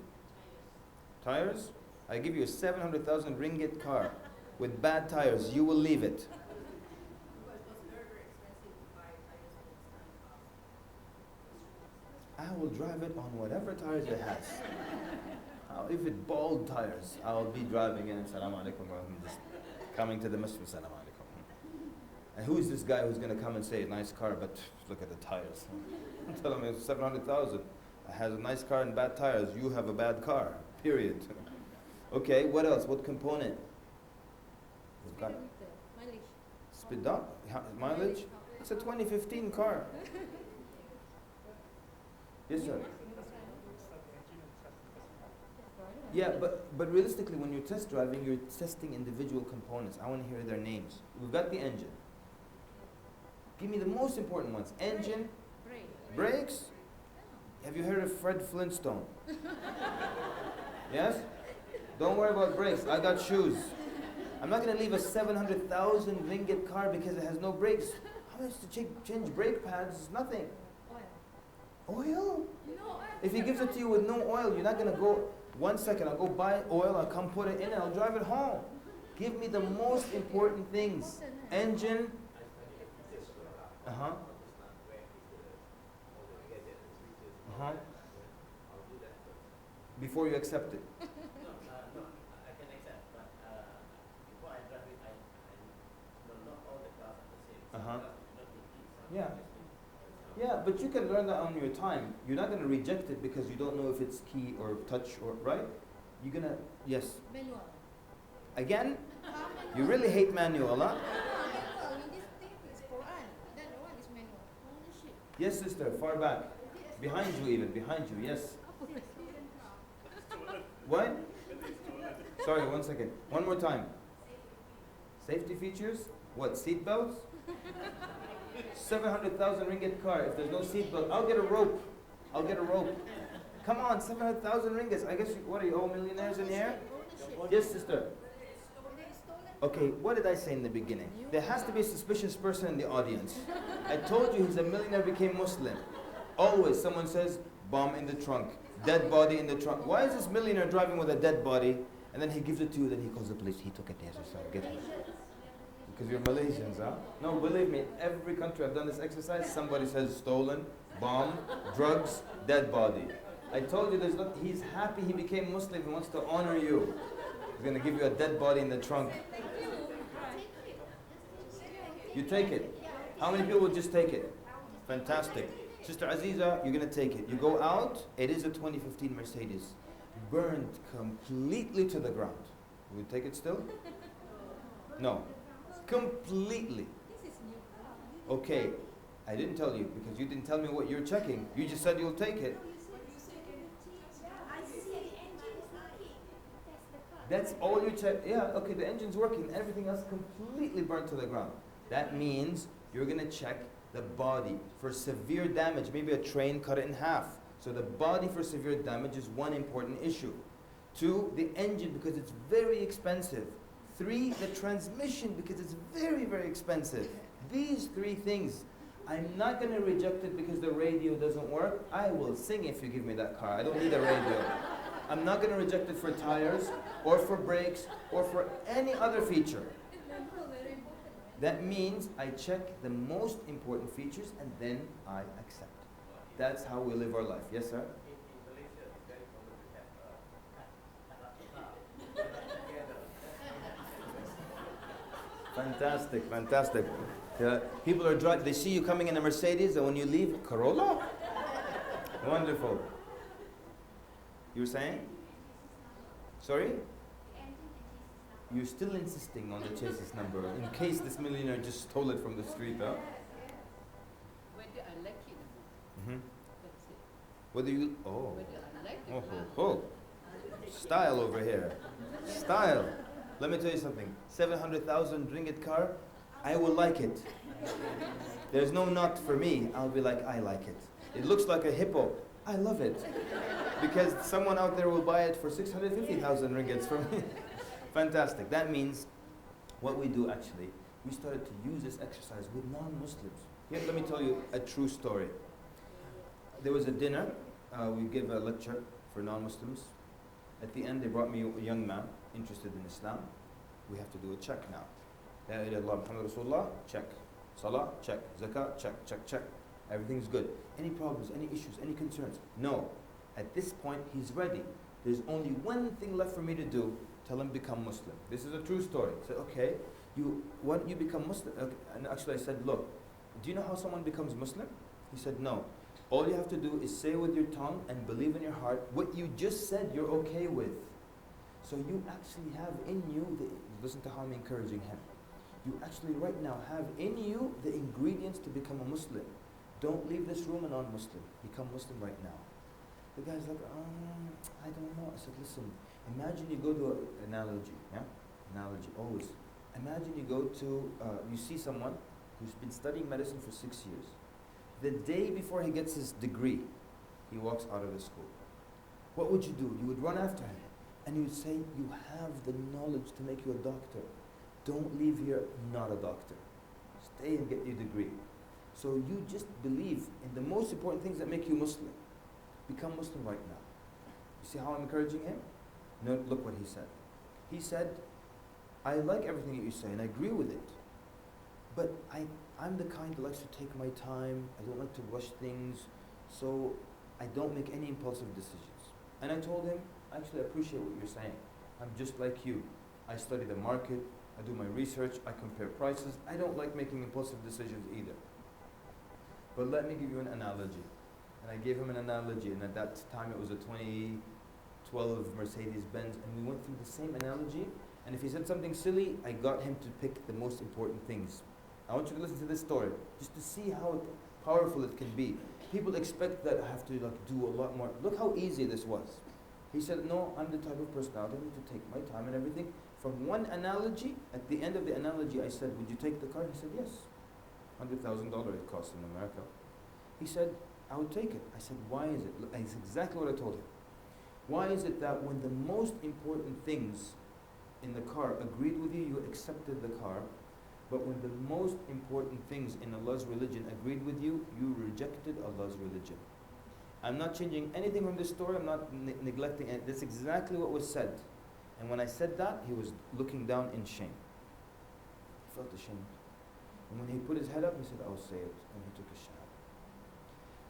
Tires? I give you a 700,000 ringgit car with bad tires. You will leave it. I will drive it on whatever tires it has. If it's bald tires, I'll be driving in. Assalamu alaikum. I'm just coming to the masjid. Assalamu alaikum. And who is this guy who's going to come and say, nice car, but look at the tires? Tell him it's 700,000. I have a nice car and bad tires. You have a bad car. Period. Okay, what else? What component? Speedometer, mileage. Speed up? Mileage? It's a 2015 car. Yes, sir. Yeah, but realistically, when you're test driving, you're testing individual components. I want to hear their names. We've got the engine. Give me the most important ones. Engine, brakes. Have you heard of Fred Flintstone? Yes? Don't worry about brakes. I got shoes. I'm not going to leave a 700,000 ringgit car because it has no brakes. How much to change brake pads? Nothing. Oil? No, If he gives it to you with no oil, you're not going to go, 1 second, I'll go buy oil, I'll come put it in, and I'll drive it home. Give me the most important things. Engine. Uh-huh. Uh-huh. Before you accept it. I can accept, but before I drive it, I not all the cars are the same. Uh-huh. Yeah. Yeah, but you can learn that on your time. You're not going to reject it because you don't know if it's key or touch or, right? You're going to, yes. manual. Again? You really hate manual, huh? Manual. This thing is Quran. Then the one is manual. Ownership. Yes, sister, far back. Behind you even, behind you, yes. What? Sorry, 1 second. One more time. Safety features? What, seat belts? 700,000 ringgit car. If there's no seat belt, I'll get a rope. I'll get a rope. Come on, 700,000 ringgit. I guess, what are you, all millionaires in here? Yes, sister. Okay, what did I say in the beginning? There has to be a suspicious person in the audience. I told you he's a millionaire, became Muslim. Always someone says, bomb in the trunk, dead body in the trunk. Why is this millionaire driving with a dead body? And then he gives it to you, then he calls the police. He took it, yes, so get it. Because you're Malaysians, huh? No, believe me, every country I've done this exercise, somebody says stolen, bomb, drugs, dead body. I told you there's not, he's happy he became Muslim, he wants to honor you. He's going to give you a dead body in the trunk. You take it. How many people would just take it? Fantastic. Sister Aziza, you're going to take it. You go out, it is a 2015 Mercedes. Burned completely to the ground. You would take it still? No. Completely. Okay, I didn't tell you because you didn't tell me what you're checking. You just said you'll take it. That's all you check. Yeah, okay, the engine's working. Everything else completely burnt to the ground. That means you're going to check the body for severe damage. Maybe a train cut it in half. So the body for severe damage is one important issue. 2, the engine, because it's very expensive. 3, the transmission, because it's very, very expensive. These 3 things. I'm not going to reject it because the radio doesn't work. I will sing if you give me that car. I don't need a radio. I'm not going to reject it for tires, or for brakes, or for any other feature. That means I check the most important features and then I accept. That's how we live our life. Yes, sir? In Malaysia, it's very common to have a car together. Fantastic, fantastic. People are driving, they see you coming in a Mercedes, and when you leave, Corolla? Wonderful. You were saying? Sorry? You're still insisting on the chassis number, in case this millionaire just stole it from the street, huh? Whether I like it or not. That's it. Whether you, oh. Whether I like the Oh, car. oh, oh. Style over here. Style. Let me tell you something. 700,000 ringgit car, I will like it. There's no not for me. I'll be like, I like it. It looks like a hippo. I love it. Because someone out there will buy it for 650,000 ringgits from me. Fantastic. That means what we do actually, we started to use this exercise with non-Muslims. Here, let me tell you a true story. There was a dinner. We gave a lecture for non-Muslims. At the end, they brought me a young man interested in Islam. We have to do a check now. La ilaha illallah Muhammad Rasulullah, check. Salah, check. Zakah, check, check, check. Everything's good. Any problems, any issues, any concerns? No. At this point, he's ready. There's only one thing left for me to do. Tell him become Muslim. This is a true story. I said, okay, why don't you become Muslim? Okay. And actually I said, look, do you know how someone becomes Muslim? He said, no. All you have to do is say with your tongue and believe in your heart what you just said you're okay with. So you actually have in you, listen to how I'm encouraging him. You actually right now have in you the ingredients to become a Muslim. Don't leave this room a non-Muslim. Become Muslim right now. The guy's like, I don't know. I said, listen, imagine you go to an analogy, yeah? Analogy, always. Imagine you go to, you see someone who's been studying medicine for 6 years. The day before he gets his degree, he walks out of the school. What would you do? You would run after him. And you would say, you have the knowledge to make you a doctor. Don't leave here not a doctor. Stay and get your degree. So you just believe in the most important things that make you Muslim. Become Muslim right now. You see how I'm encouraging him? No, look what he said. He said, I like everything that you say and I agree with it. But I'm the kind that likes to take my time. I don't like to rush things. So I don't make any impulsive decisions. And I told him, actually I appreciate what you're saying. I'm just like you. I study the market. I do my research. I compare prices. I don't like making impulsive decisions either. But let me give you an analogy. And I gave him an analogy, and at that time it was a 2012 Mercedes-Benz, and we went through the same analogy, and if he said something silly, I got him to pick the most important things. I want you to listen to this story, just to see how powerful it can be. People expect that I have to do a lot more. Look how easy this was. He said, no, I'm the type of personality, I need to take my time and everything. From one analogy, at the end of the analogy, I said, would you take the car? He said, yes. $100,000 it costs in America. He said, I would take it. I said, why is it? Look, it's exactly what I told him. Why is it that when the most important things in the car agreed with you, you accepted the car, but when the most important things in Allah's religion agreed with you, you rejected Allah's religion? I'm not changing anything from this story. I'm not neglecting it. That's exactly what was said. And when I said that, he was looking down in shame. He felt ashamed. And when he put his head up, he said, I'll say it. And he took a shahada.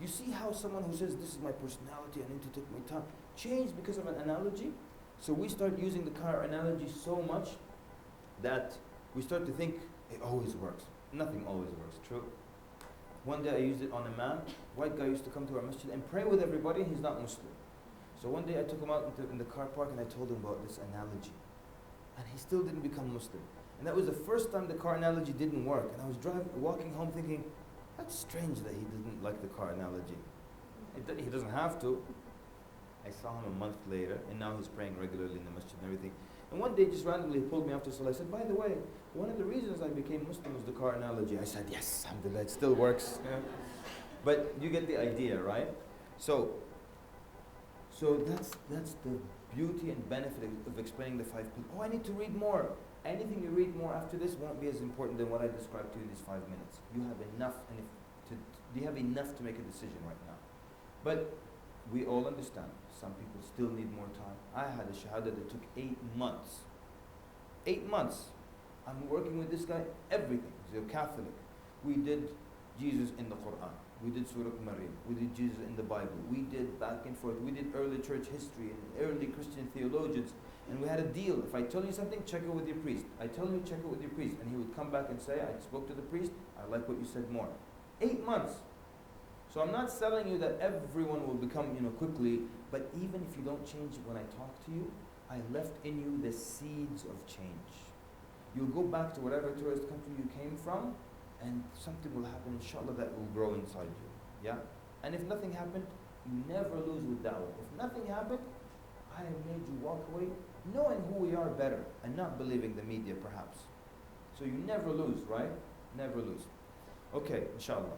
You see how someone who says, this is my personality, I need to take my time, changed because of an analogy? So we start using the car analogy so much that we start to think it always works. Nothing always works, true? One day I used it on a man. White guy used to come to our masjid and pray with everybody. He's not Muslim. So one day I took him out in the car park and I told him about this analogy. And he still didn't become Muslim. And that was the first time the car analogy didn't work. And I was walking home thinking, that's strange that he didn't like the car analogy. He doesn't have to. I saw him a month later, and now he's praying regularly in the masjid and everything. And one day, just randomly, he pulled me after Salah. I said, by the way, one of the reasons I became Muslim was the car analogy. I said, yes, alhamdulillah, it still works. Yeah. But you get the idea, right? So that's the beauty and benefit of explaining the 5 pillars. Oh, I need to read more. Anything you read more after this won't be as important than what I described to you in these 5 minutes. You have enough, you have enough to make a decision right now. But we all understand, some people still need more time. I had a shahada that took 8 months. 8 months. I'm working with this guy, everything. He's a Catholic. We did Jesus in the Quran. We did Surah Maryam. We did Jesus in the Bible. We did back and forth. We did early church history and early Christian theologians. And we had a deal. If I tell you something, check it with your priest. I tell you, check it with your priest. And he would come back and say, I spoke to the priest. I like what you said more. 8 months. So I'm not telling you that everyone will become, quickly. But even if you don't change when I talk to you, I left in you the seeds of change. You'll go back to whatever tourist country you came from, and something will happen, inshallah, that will grow inside you. Yeah? And if nothing happened, you never lose with da'wah. If nothing happened, I have made you walk away knowing who we are better and not believing the media, perhaps. So you never lose, right? Never lose. Okay, inshallah.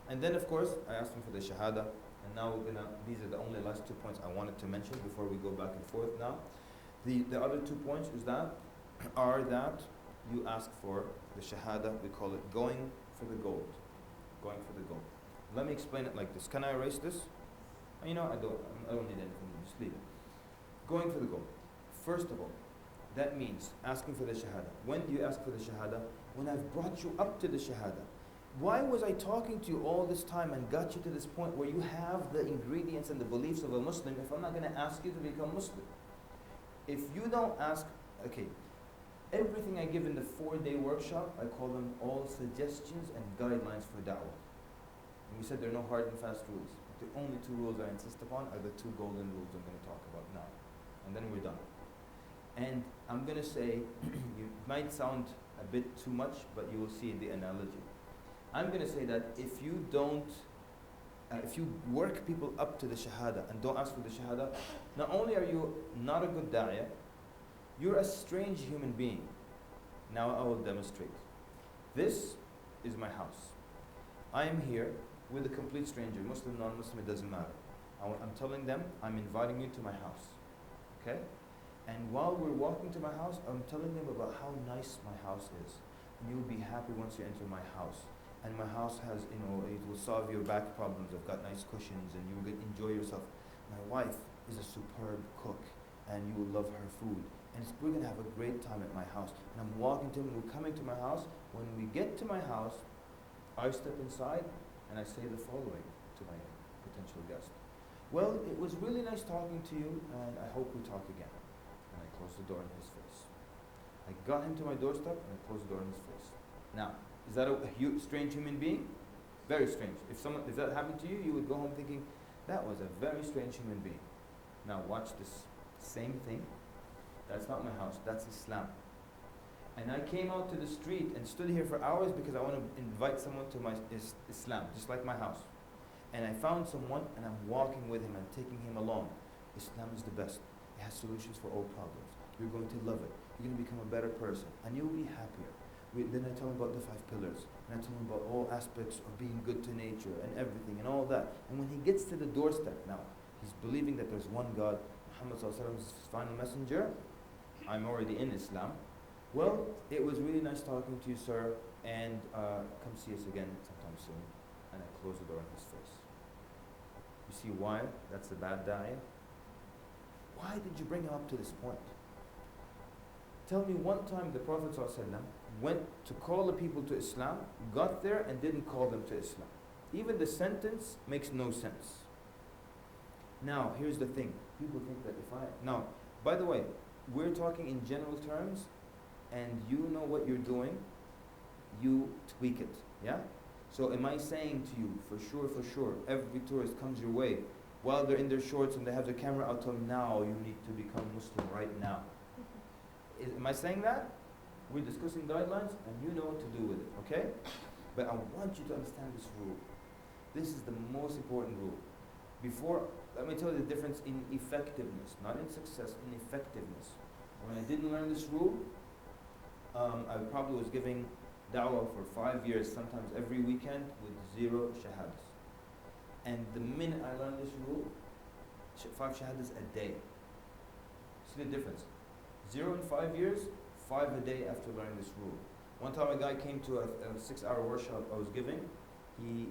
And then, of course, I asked him for the shahada, and now these are the only last 2 points I wanted to mention before we go back and forth now. The other 2 points are that you ask for the shahada, we call it going for the gold. Going for the gold. Let me explain it like this. Can I erase this? I don't need anything, just leave it. Going for the gold. First of all, that means asking for the shahada. When do you ask for the shahada? When I've brought you up to the shahada. Why was I talking to you all this time and got you to this point where you have the ingredients and the beliefs of a Muslim if I'm not going to ask you to become Muslim? If you don't ask, okay, everything I give in the 4-day workshop, I call them all suggestions and guidelines for da'wah. And we said there are no hard and fast rules. The only 2 rules I insist upon are the 2 golden rules I'm going to talk about now. And then we're done. And I'm going to say, it might sound a bit too much, but you will see the analogy. I'm going to say that if you work people up to the shahada and don't ask for the shahada, not only are you not a good da'iyah, you're a strange human being. Now I will demonstrate. This is my house. I am here with a complete stranger, Muslim, non-Muslim, it doesn't matter. I'm telling them, I'm inviting you to my house. Okay? And while we're walking to my house, I'm telling them about how nice my house is. And you'll be happy once you enter my house. And my house has, it will solve your back problems. I've got nice cushions and you will enjoy yourself. My wife is a superb cook and you will love her food. And we're going to have a great time at my house. And I'm walking to him, we're coming to my house. When we get to my house, I step inside and I say the following to my potential guest. Well, it was really nice talking to you and I hope we talk again. And I close the door in his face. I got him to my doorstep and I closed the door in his face. Now, is that a strange human being? Very strange. If that happened to you, you would go home thinking, that was a very strange human being. Now watch this same thing. That's not my house, that's Islam. And I came out to the street and stood here for hours because I want to invite someone to my Islam, just like my house. And I found someone and I'm walking with him and taking him along. Islam is the best. It has solutions for all problems. You're going to love it. You're going to become a better person and you'll be happier. Then I tell him about the 5 pillars. And I tell him about all aspects of being good to nature and everything and all that. And when he gets to the doorstep now, he's believing that there's one God, Muhammad ﷺ is his final messenger. I'm already in Islam. Well, it was really nice talking to you, sir, and come see us again sometime soon. And I close the door in his face. You see why that's a bad da'iyah? Why did you bring him up to this point? Tell me one time the Prophet ﷺ went to call the people to Islam, got there and didn't call them to Islam. Even the sentence makes no sense. Now, here's the thing. People think that now, by the way, we're talking in general terms, and you know what you're doing, you tweak it, yeah? So am I saying to you, for sure, every tourist comes your way, while they're in their shorts and they have their camera out, tell them, now you need to become Muslim right now. Am I saying that? We're discussing guidelines, and you know what to do with it, okay? But I want you to understand this rule. This is the most important rule. Before, let me tell you the difference in effectiveness, not in success, in effectiveness. When I didn't learn this rule, I probably was giving da'wah for 5 years, sometimes every weekend, with 0 shahadas. And the minute I learned this rule, 5 shahadas a day. See the difference? 0 in 5 years, 5 a day after learning this rule. One time a guy came to a 6-hour workshop I was giving. He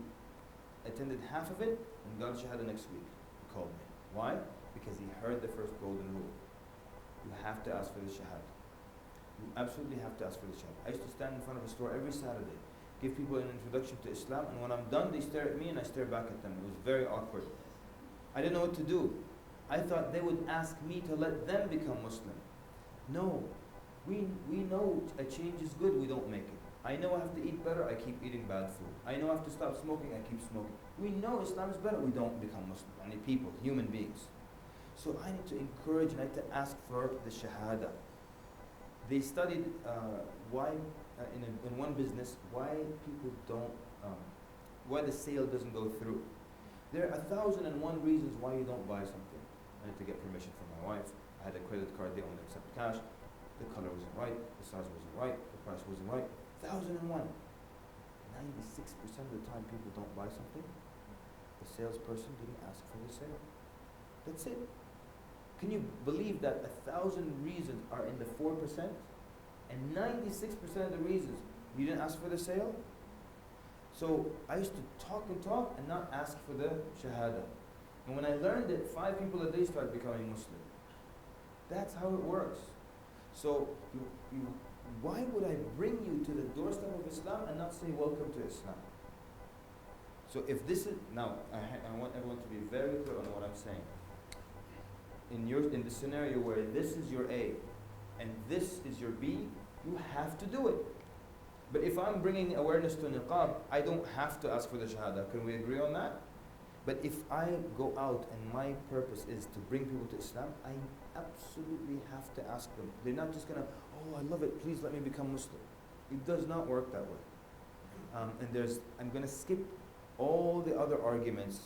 attended half of it and got a shahada next week. He called me. Why? Because he heard the first golden rule. You have to ask for the shahada. You absolutely have to ask for the shahada. I used to stand in front of a store every Saturday, give people an introduction to Islam, and when I'm done, they stare at me and I stare back at them. It was very awkward. I didn't know what to do. I thought they would ask me to let them become Muslim. No. We know a change is good, we don't make it. I know I have to eat better, I keep eating bad food. I know I have to stop smoking, I keep smoking. We know Islam is better, we don't become Muslim. I need people, human beings. So I need to encourage and I need to ask for the Shahada. They studied why, in one business, why people don't, why the sale doesn't go through. There are 1,001 reasons why you don't buy something. I need to get permission from my wife. I had a credit card, they only accept cash. The color wasn't right, the size wasn't right, the price wasn't right. 1,001. 96% of the time people don't buy something, the salesperson didn't ask for the sale. That's it. Can you believe that 1,000 reasons are in the 4% and 96% of the reasons you didn't ask for the sale? So I used to talk and not ask for the Shahada. And when I learned it, 5 people a day started becoming Muslim. That's how it works. So why would I bring you to the doorstep of Islam and not say welcome to Islam? So if this is, now I want everyone to be very clear on what I'm saying. In the scenario where this is your A and this is your B, you have to do it. But if I'm bringing awareness to niqab, I don't have to ask for the Shahada. Can we agree on that? But if I go out and my purpose is to bring people to Islam, I absolutely have to ask them. They're not just going to, oh, I love it, please let me become Muslim. It does not work that way. I'm going to skip all the other arguments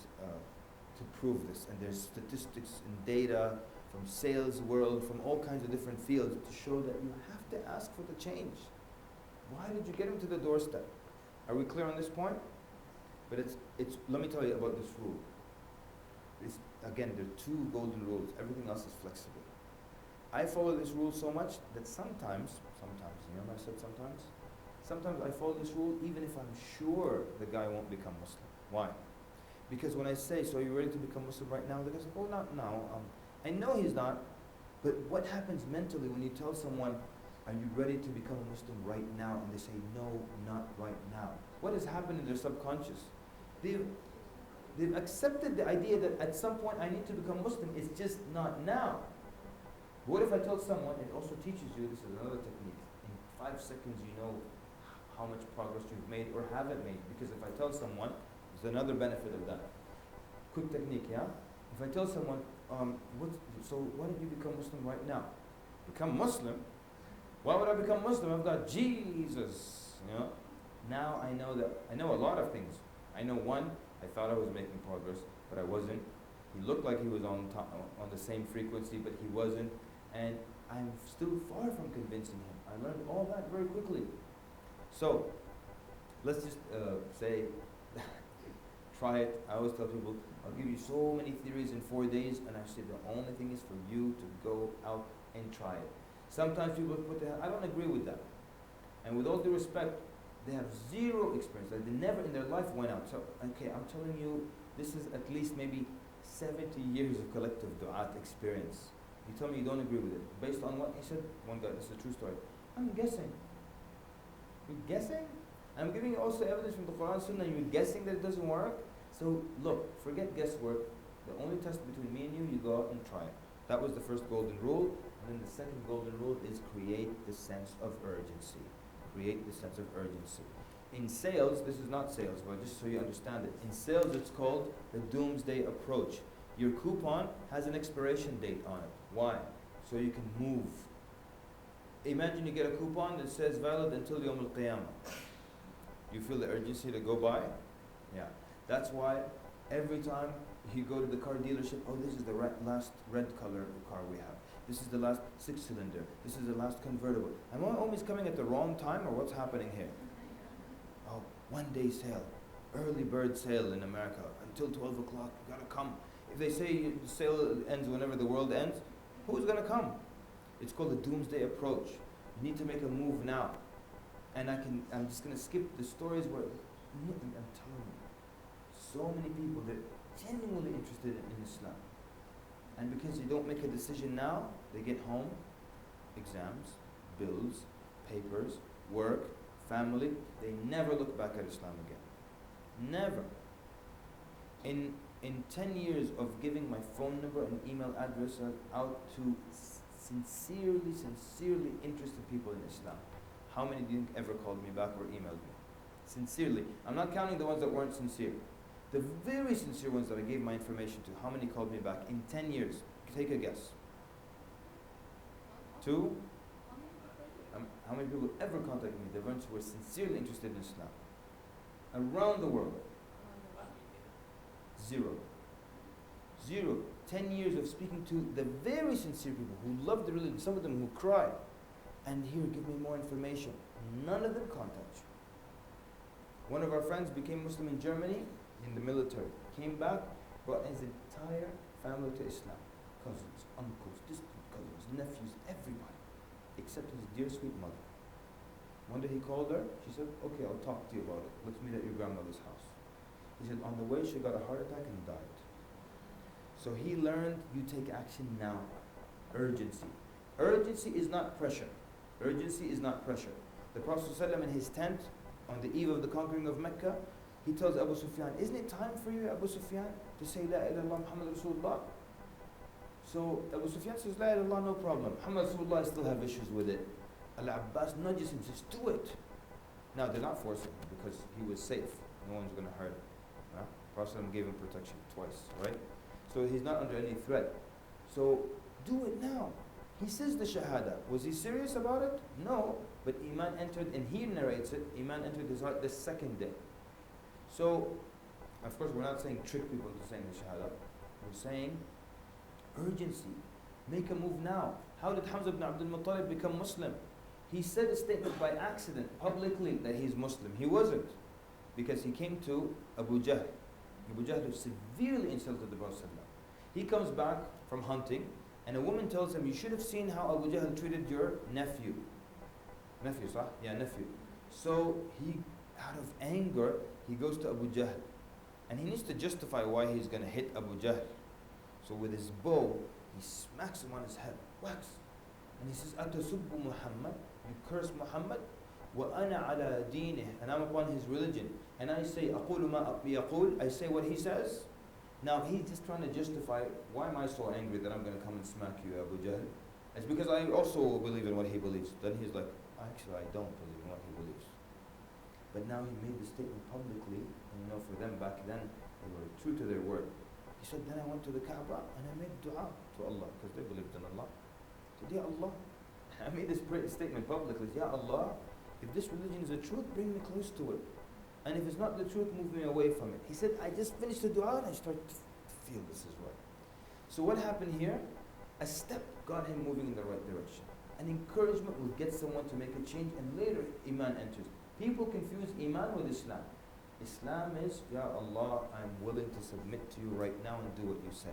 to prove this. And there's statistics and data from sales world, from all kinds of different fields to show that you have to ask for the change. Why did you get him to the doorstep? Are we clear on this point? But let me tell you about this rule. Again, there are 2 golden rules. Everything else is flexible. I follow this rule so much that sometimes, you know what I said sometimes? Sometimes I follow this rule even if I'm sure the guy won't become Muslim. Why? Because when I say, so are you ready to become Muslim right now? The guy says, oh, not now. I know he's not, but what happens mentally when you tell someone, are you ready to become a Muslim right now? And they say, no, not right now. What has happened in their subconscious? They've accepted the idea that at some point I need to become Muslim. It's just not now. What if I tell someone, it also teaches you, this is another technique, in 5 seconds you know how much progress you've made or haven't made. Because if I tell someone, there's another benefit of that. Quick technique, yeah? If I tell someone, so why don't you become Muslim right now? Become Muslim? Why would I become Muslim? I've got Jesus, you know? Now I know a lot of things. I know one, I thought I was making progress, but I wasn't. He looked like he was on the same frequency, but he wasn't. And I'm still far from convincing him. I learned all that very quickly. So, let's just say, try it. I always tell people, I'll give you so many theories in 4 days, and I say the only thing is for you to go out and try it. Sometimes people put their hand, I don't agree with that. And with all due respect, they have 0 experience. Like they never in their life went out. So, okay, I'm telling you, this is at least maybe 70 years of collective du'at experience. You tell me you don't agree with it. Based on what he said, one guy, this is a true story. I'm guessing. You're guessing? I'm giving you also evidence from the Quran Sunnah, and you're guessing that it doesn't work? So look, forget guesswork. The only test between me and you go out and try it. That was the first golden rule. And then the second golden rule is create the sense of urgency. Create the sense of urgency. In sales, this is not sales, but just so you understand it. In sales, it's called the doomsday approach. Your coupon has an expiration date on it. Why? So you can move. Imagine you get a coupon that says valid until Yawm al-Qiyamah. You feel the urgency to go buy? Yeah. That's why Every time you go to the car dealership, oh, this is the last red color car we have. This is the last 6-cylinder. This is the last convertible. Am I always coming at the wrong time, or what's happening here? Oh, 1-day sale, early bird sale in America until 12 o'clock. You gotta come. If they say the sale ends whenever the world ends, who's gonna come? It's called the doomsday approach. You need to make a move now. And I'm just gonna skip the stories where I'm telling you, so many people that are genuinely interested in Islam. And because you don't make a decision now, they get home, exams, bills, papers, work, family, they never look back at Islam again. Never. In 10 years of giving my phone number and email address out to sincerely interested people in Islam, how many do you think ever called me back or emailed me? Sincerely. I'm not counting the ones that weren't sincere. The very sincere ones that I gave my information to, how many called me back in 10 years? Take a guess. 2? How many people ever contacted me? The ones who were sincerely interested in Islam. Around the world. 0. 0. 10 years of speaking to the very sincere people who love the religion, some of them who cry, and here, give me more information. None of them contact you. One of our friends became Muslim in Germany, in the military, came back, brought his entire family to Islam. Cousins, uncles, distant cousins, nephews, everybody, except his dear sweet mother. One day he called her, she said, okay, I'll talk to you about it. Let's meet at your grandmother's house. He said, on the way she got a heart attack and died. So he learned, you take action now. Urgency. Urgency is not pressure. Urgency is not pressure. The Prophet ﷺ in his tent, on the eve of the conquering of Mecca, he tells Abu Sufyan, isn't it time for you, Abu Sufyan, to say La ilaha illallah Muhammad Rasulullah? So Abu Sufyan says, La ilaha illallah, no problem. Muhammad Rasulullah, I still have issues with it. Al-Abbas nudges him, says, do it. Now they're not forcing him because he was safe. No one's going to hurt him. Right? Prophet gave him protection twice, right? So he's not under any threat. So do it now. He says the Shahada. Was he serious about it? No. But Iman entered, and he narrates it, Iman entered his heart the second day. So, of course, we're not saying trick people into saying the Shahada. We're saying urgency. Make a move now. How did Hamza ibn Abdul Muttalib become Muslim? He said a statement by accident, publicly, that he's Muslim. He wasn't. Because he came to Abu Jahl. Abu Jahl severely insulted the Prophet. He comes back from hunting, and a woman tells him, you should have seen how Abu Jahl treated your nephew. Nephew, sah? Yeah, nephew. So he, out of anger, he goes to Abu Jahl. And he needs to justify why he's going to hit Abu Jahl. So with his bow, he smacks him on his head, whacks. And he says, Atasubbu Muhammad, you curse Muhammad, wa ana ala deenih, and I'm upon his religion. And I say, aqulu ma yaqul, I say what he says. Now he's just trying to justify, why am I so angry that I'm going to come and smack you, Abu Jahl? It's because I also believe in what he believes. Then he's like, actually I don't believe in what he believes. But now he made the statement publicly, and you know, for them back then, they were true to their word. He said, then I went to the Kaaba and I made dua to Allah, because they believed in Allah. He said, Ya Allah, I made this statement publicly, Ya Allah, if this religion is the truth, bring me close to it. And if it's not the truth, move me away from it. He said, I just finished the dua and I started to feel this is right. So what happened here? A step got him moving in the right direction. An encouragement will get someone to make a change, and later Iman enters. People confuse Iman with Islam. Islam is, Ya Allah, I'm willing to submit to you right now and do what you say.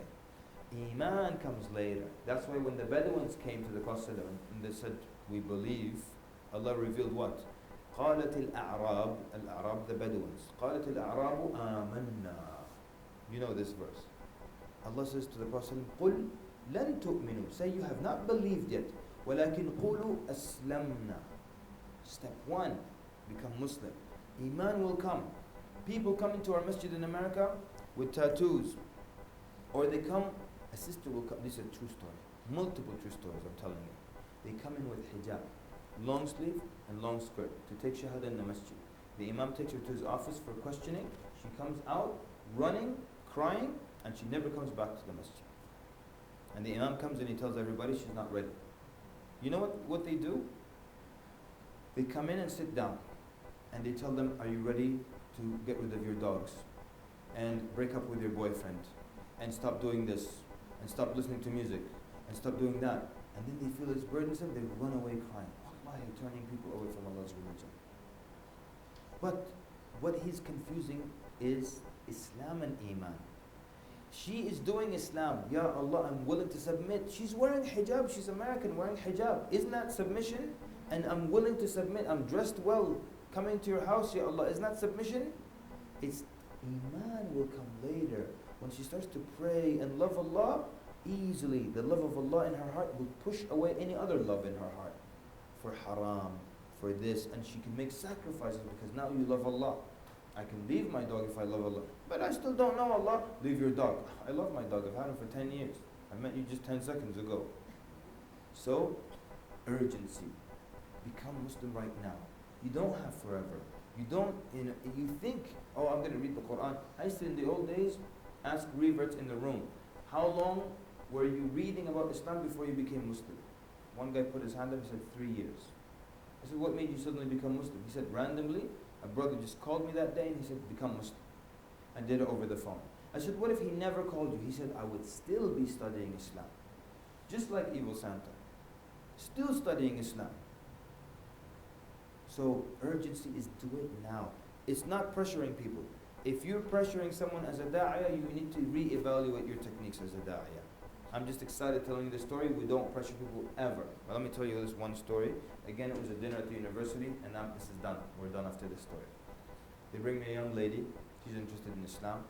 Iman comes later. That's why when the Bedouins came to the Prophet and they said, we believe, Allah revealed what? قالت الأعراب, the Bedouins. قالت الأعراب آمنا. You know this verse. Allah says to the Prophet, قل لن تؤمنوا. Say you have not believed yet. ولكن قولوا أسلمنا. Step 1, become Muslim. Iman will come. People come into our masjid in America with tattoos. Or they come, a sister will come, this is a true story. Multiple true stories, I'm telling you. They come in with hijab, long sleeve and long skirt, to take shahada in the masjid. The imam takes her to his office for questioning. She comes out, running, crying, and she never comes back to the masjid. And the imam comes and he tells everybody she's not ready. You know what they do? They come in and sit down. And they tell them, are you ready to get rid of your dogs? and break up with your boyfriend, and stop doing this, and stop listening to music, and stop doing that. And then they feel it's burdensome, they run away crying. Wallahi, turning people away from Allah's religion. But what he's confusing is Islam and Iman. She is doing Islam. Ya Allah, I'm willing to submit. She's wearing hijab. She's American wearing hijab. Isn't that submission? And I'm willing to submit. I'm dressed well. Coming to your house, Ya Allah. Isn't that submission? It's Iman will come later. When she starts to pray and love Allah, easily the love of Allah in her heart will push away any other love in her heart. For haram, for this. And she can make sacrifices because now you love Allah. I can leave my dog if I love Allah. But I still don't know Allah. Leave your dog. I love my dog. I've had him for 10 years. I met you just 10 seconds ago. So, urgency. Become Muslim right now. You don't have forever. You don't, you think, oh, I'm going to read the Quran. I used to, in the old days, ask reverts in the room, how long were you reading about Islam before you became Muslim? One guy put his hand up and said, 3 years. I said, what made you suddenly become Muslim? He said, randomly, a brother just called me that day and he said, become Muslim. I did it over the phone. I said, what if he never called you? He said, I would still be studying Islam. Just like Evil Santa. Still studying Islam. So urgency is do it now. It's not pressuring people. If you're pressuring someone as a da'iyah, you need to re-evaluate your techniques as a da'iyah. I'm just excited telling you the story. We don't pressure people ever. But let me tell you this one story. Again, it was a dinner at the university, and now this is done. We're done after this story. They bring me a young lady. She's interested in Islam.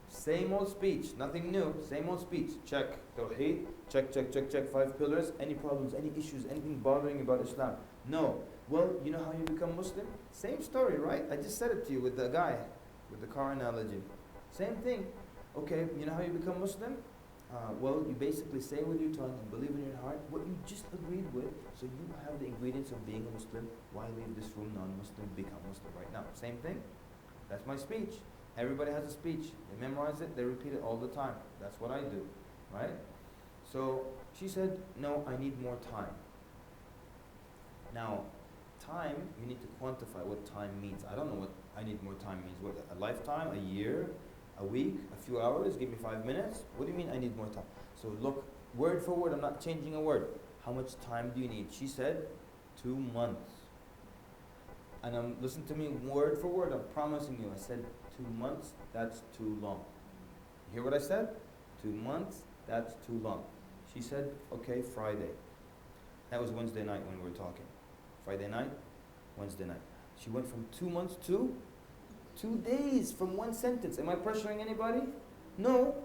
Same old speech, nothing new. Same old speech. Check. Tawheed. Check, check, check, check. 5 pillars. Any problems, any issues, anything bothering you about Islam? No. Well, you know how you become Muslim? Same story, right? I just said it to you with the guy, with the car analogy. Same thing. Okay, you know how you become Muslim? Well, you basically say with your tongue and believe in your heart what you just agreed with, so you have the ingredients of being a Muslim. Why leave this room non-Muslim, become Muslim right now? Same thing. That's my speech. Everybody has a speech. They memorize it, they repeat it all the time. That's what I do, right? So she said, no, I need more time. Now, time, you need to quantify what time means. I don't know what I need more time means. What, a lifetime, a year, a week, a few hours, give me 5 minutes? What do you mean I need more time? So look, word for word, I'm not changing a word. How much time do you need? She said, 2 months. And listen to me word for word, I'm promising you. I said, 2 months, that's too long. You hear what I said? 2 months, that's too long. She said, okay, Friday. That was Wednesday night when we were talking. Friday night, Wednesday night. She went from 2 months to 2 days from one sentence. Am I pressuring anybody? No.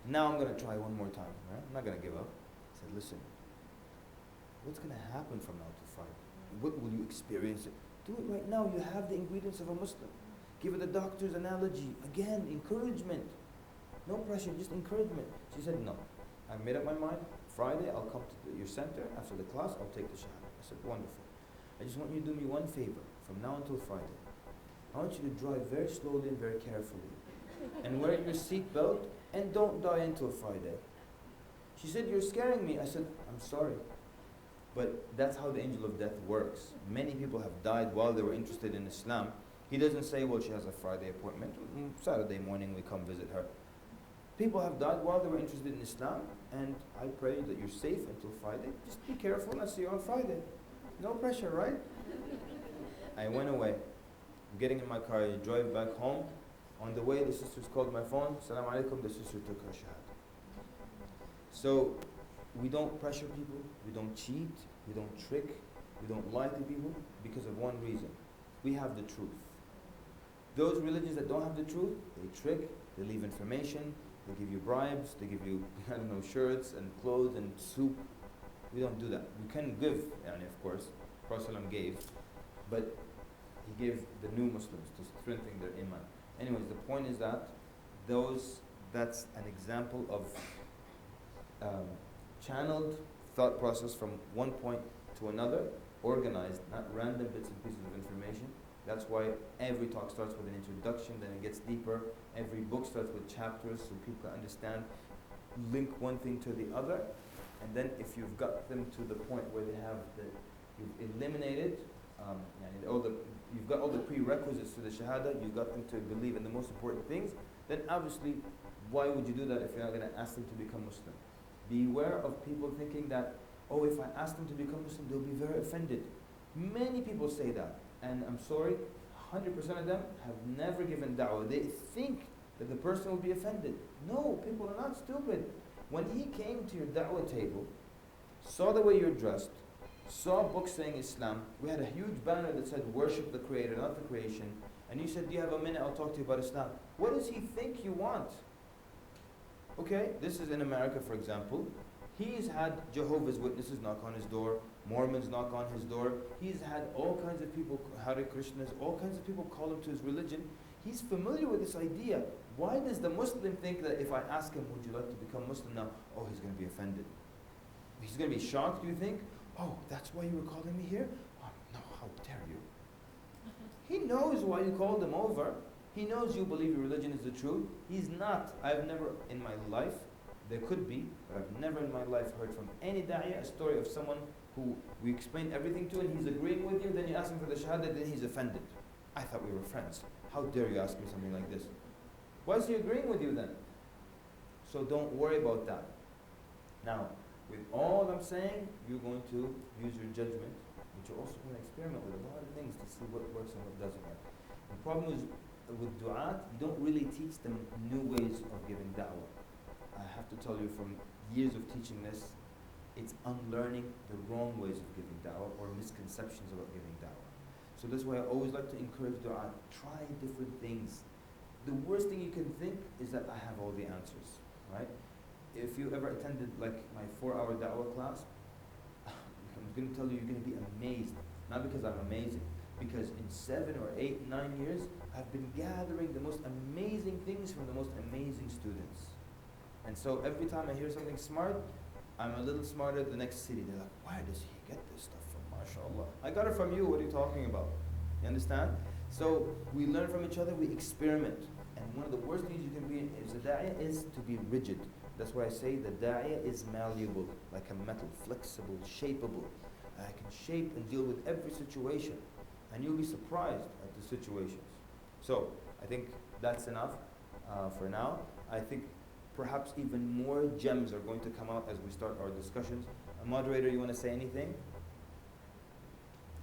Now I'm going to try one more time. Right? I'm not going to give up. I said, listen, what's going to happen from now to Friday? What will you experience? Do it right now. You have the ingredients of a Muslim. Give it the doctor's analogy. Again, encouragement. No pressure, just encouragement. She said, no. I made up my mind. Friday, I'll come to your center. After the class, I'll take the shahada. I said, wonderful. I just want you to do me one favor from now until Friday. I want you to drive very slowly and very carefully. And wear your seatbelt and don't die until Friday. She said, you're scaring me. I said, I'm sorry. But that's how the angel of death works. Many people have died while they were interested in Islam. He doesn't say, well, she has a Friday appointment. Saturday morning we come visit her. People have died while they were interested in Islam, and I pray that you're safe until Friday. Just be careful and I'll see you on Friday. No pressure, right? I went away. I'm getting in my car, I drive back home. On the way, the sisters called my phone. Salaam alaikum, the sister took her shahada. So, we don't pressure people, we don't cheat, we don't trick, we don't lie to people because of one reason. We have the truth. Those religions that don't have the truth, they trick, they leave information, they give you bribes, they give you, I don't know, shirts and clothes and soup. We don't do that. We can give, of course, Prophet ﷺ gave, but he gave the new Muslims to strengthen their iman. Anyways, the point is that that's an example of channeled thought process from one point to another, organized, not random bits and pieces of information. That's why every talk starts with an introduction, then it gets deeper. Every book starts with chapters so people understand, link one thing to the other. And then if you've got them to the point where you've eliminated, you've got all the prerequisites to the shahada, you've got them to believe in the most important things, then obviously, why would you do that if you're not going to ask them to become Muslim? Beware of people thinking that, oh, if I ask them to become Muslim, they'll be very offended. Many people say that, and I'm sorry, 100% of them have never given da'wah. They think that the person will be offended. No, people are not stupid. When he came to your da'wah table, saw the way you're dressed, saw books saying Islam, we had a huge banner that said worship the Creator, not the creation, and you said, do you have a minute, I'll talk to you about Islam. What does he think you want? Okay, this is in America, for example. He's had Jehovah's Witnesses knock on his door, Mormons knock on his door. He's had all kinds of people, Hare Krishnas, all kinds of people call him to his religion. He's familiar with this idea. Why does the Muslim think that if I ask him, would you like to become Muslim now? Oh, he's going to be offended. He's going to be shocked, do you think? Oh, that's why you were calling me here? Oh, no, how dare you? He knows why you called him over. He knows you believe your religion is the truth. He's not. I've never in my life, there could be, but I've never in my life heard from any da'iyah a story of someone who we explained everything to and he's agreeing with you, then you ask him for the shahada, then he's offended. I thought we were friends. How dare you ask me something like this? Why is he agreeing with you then? So don't worry about that. Now, with all I'm saying, you're going to use your judgment, but you're also going to experiment with a lot of things to see what works and what doesn't work. The problem is with du'at, you don't really teach them new ways of giving da'wah. I have to tell you from years of teaching this, it's unlearning the wrong ways of giving da'wah or misconceptions about giving da'wah. So that's why I always like to encourage du'at, try different things. The worst thing you can think is that I have all the answers, right? If you ever attended like my 4-hour da'wah class, I'm going to tell you, you're going to be amazed. Not because I'm amazing, because in 7 or 8, 9 years, I've been gathering the most amazing things from the most amazing students. And so every time I hear something smart, I'm a little smarter the next city. They're like, where does he get this stuff from? MashaAllah. I got it from you, what are you talking about? You understand? So we learn from each other, we experiment. And one of the worst things you can be as a da'iyah is to be rigid. That's why I say the da'iyah is malleable, like a metal, flexible, shapeable. I can shape and deal with every situation. And you'll be surprised at the situations. So I think that's enough for now. I think perhaps even more gems are going to come out as we start our discussions. Moderator, you want to say anything?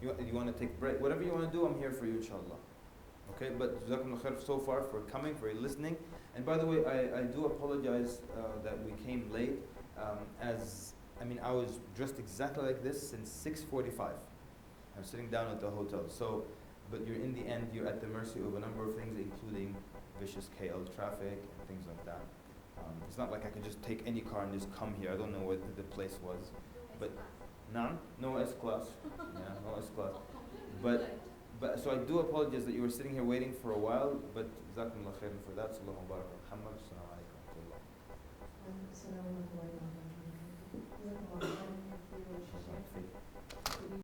You want to take a break? Whatever you want to do, I'm here for you, inshallah. Okay, but Jazakumullah khair so far for coming, for listening. And by the way, I do apologize that we came late. I was dressed exactly like this since 6:45. I'm sitting down at the hotel. So, but you're in the end, you're at the mercy of a number of things, including vicious KL traffic and things like that. It's not like I could just take any car and just come here. I don't know what the place was, but no S class. Yeah, no S class. But so I do apologize that you were sitting here waiting for a while. But Jazakumullah khairan for that. Sallallahu barak wa Muhammad. Assalamu alaikum. Assalamu alaikum.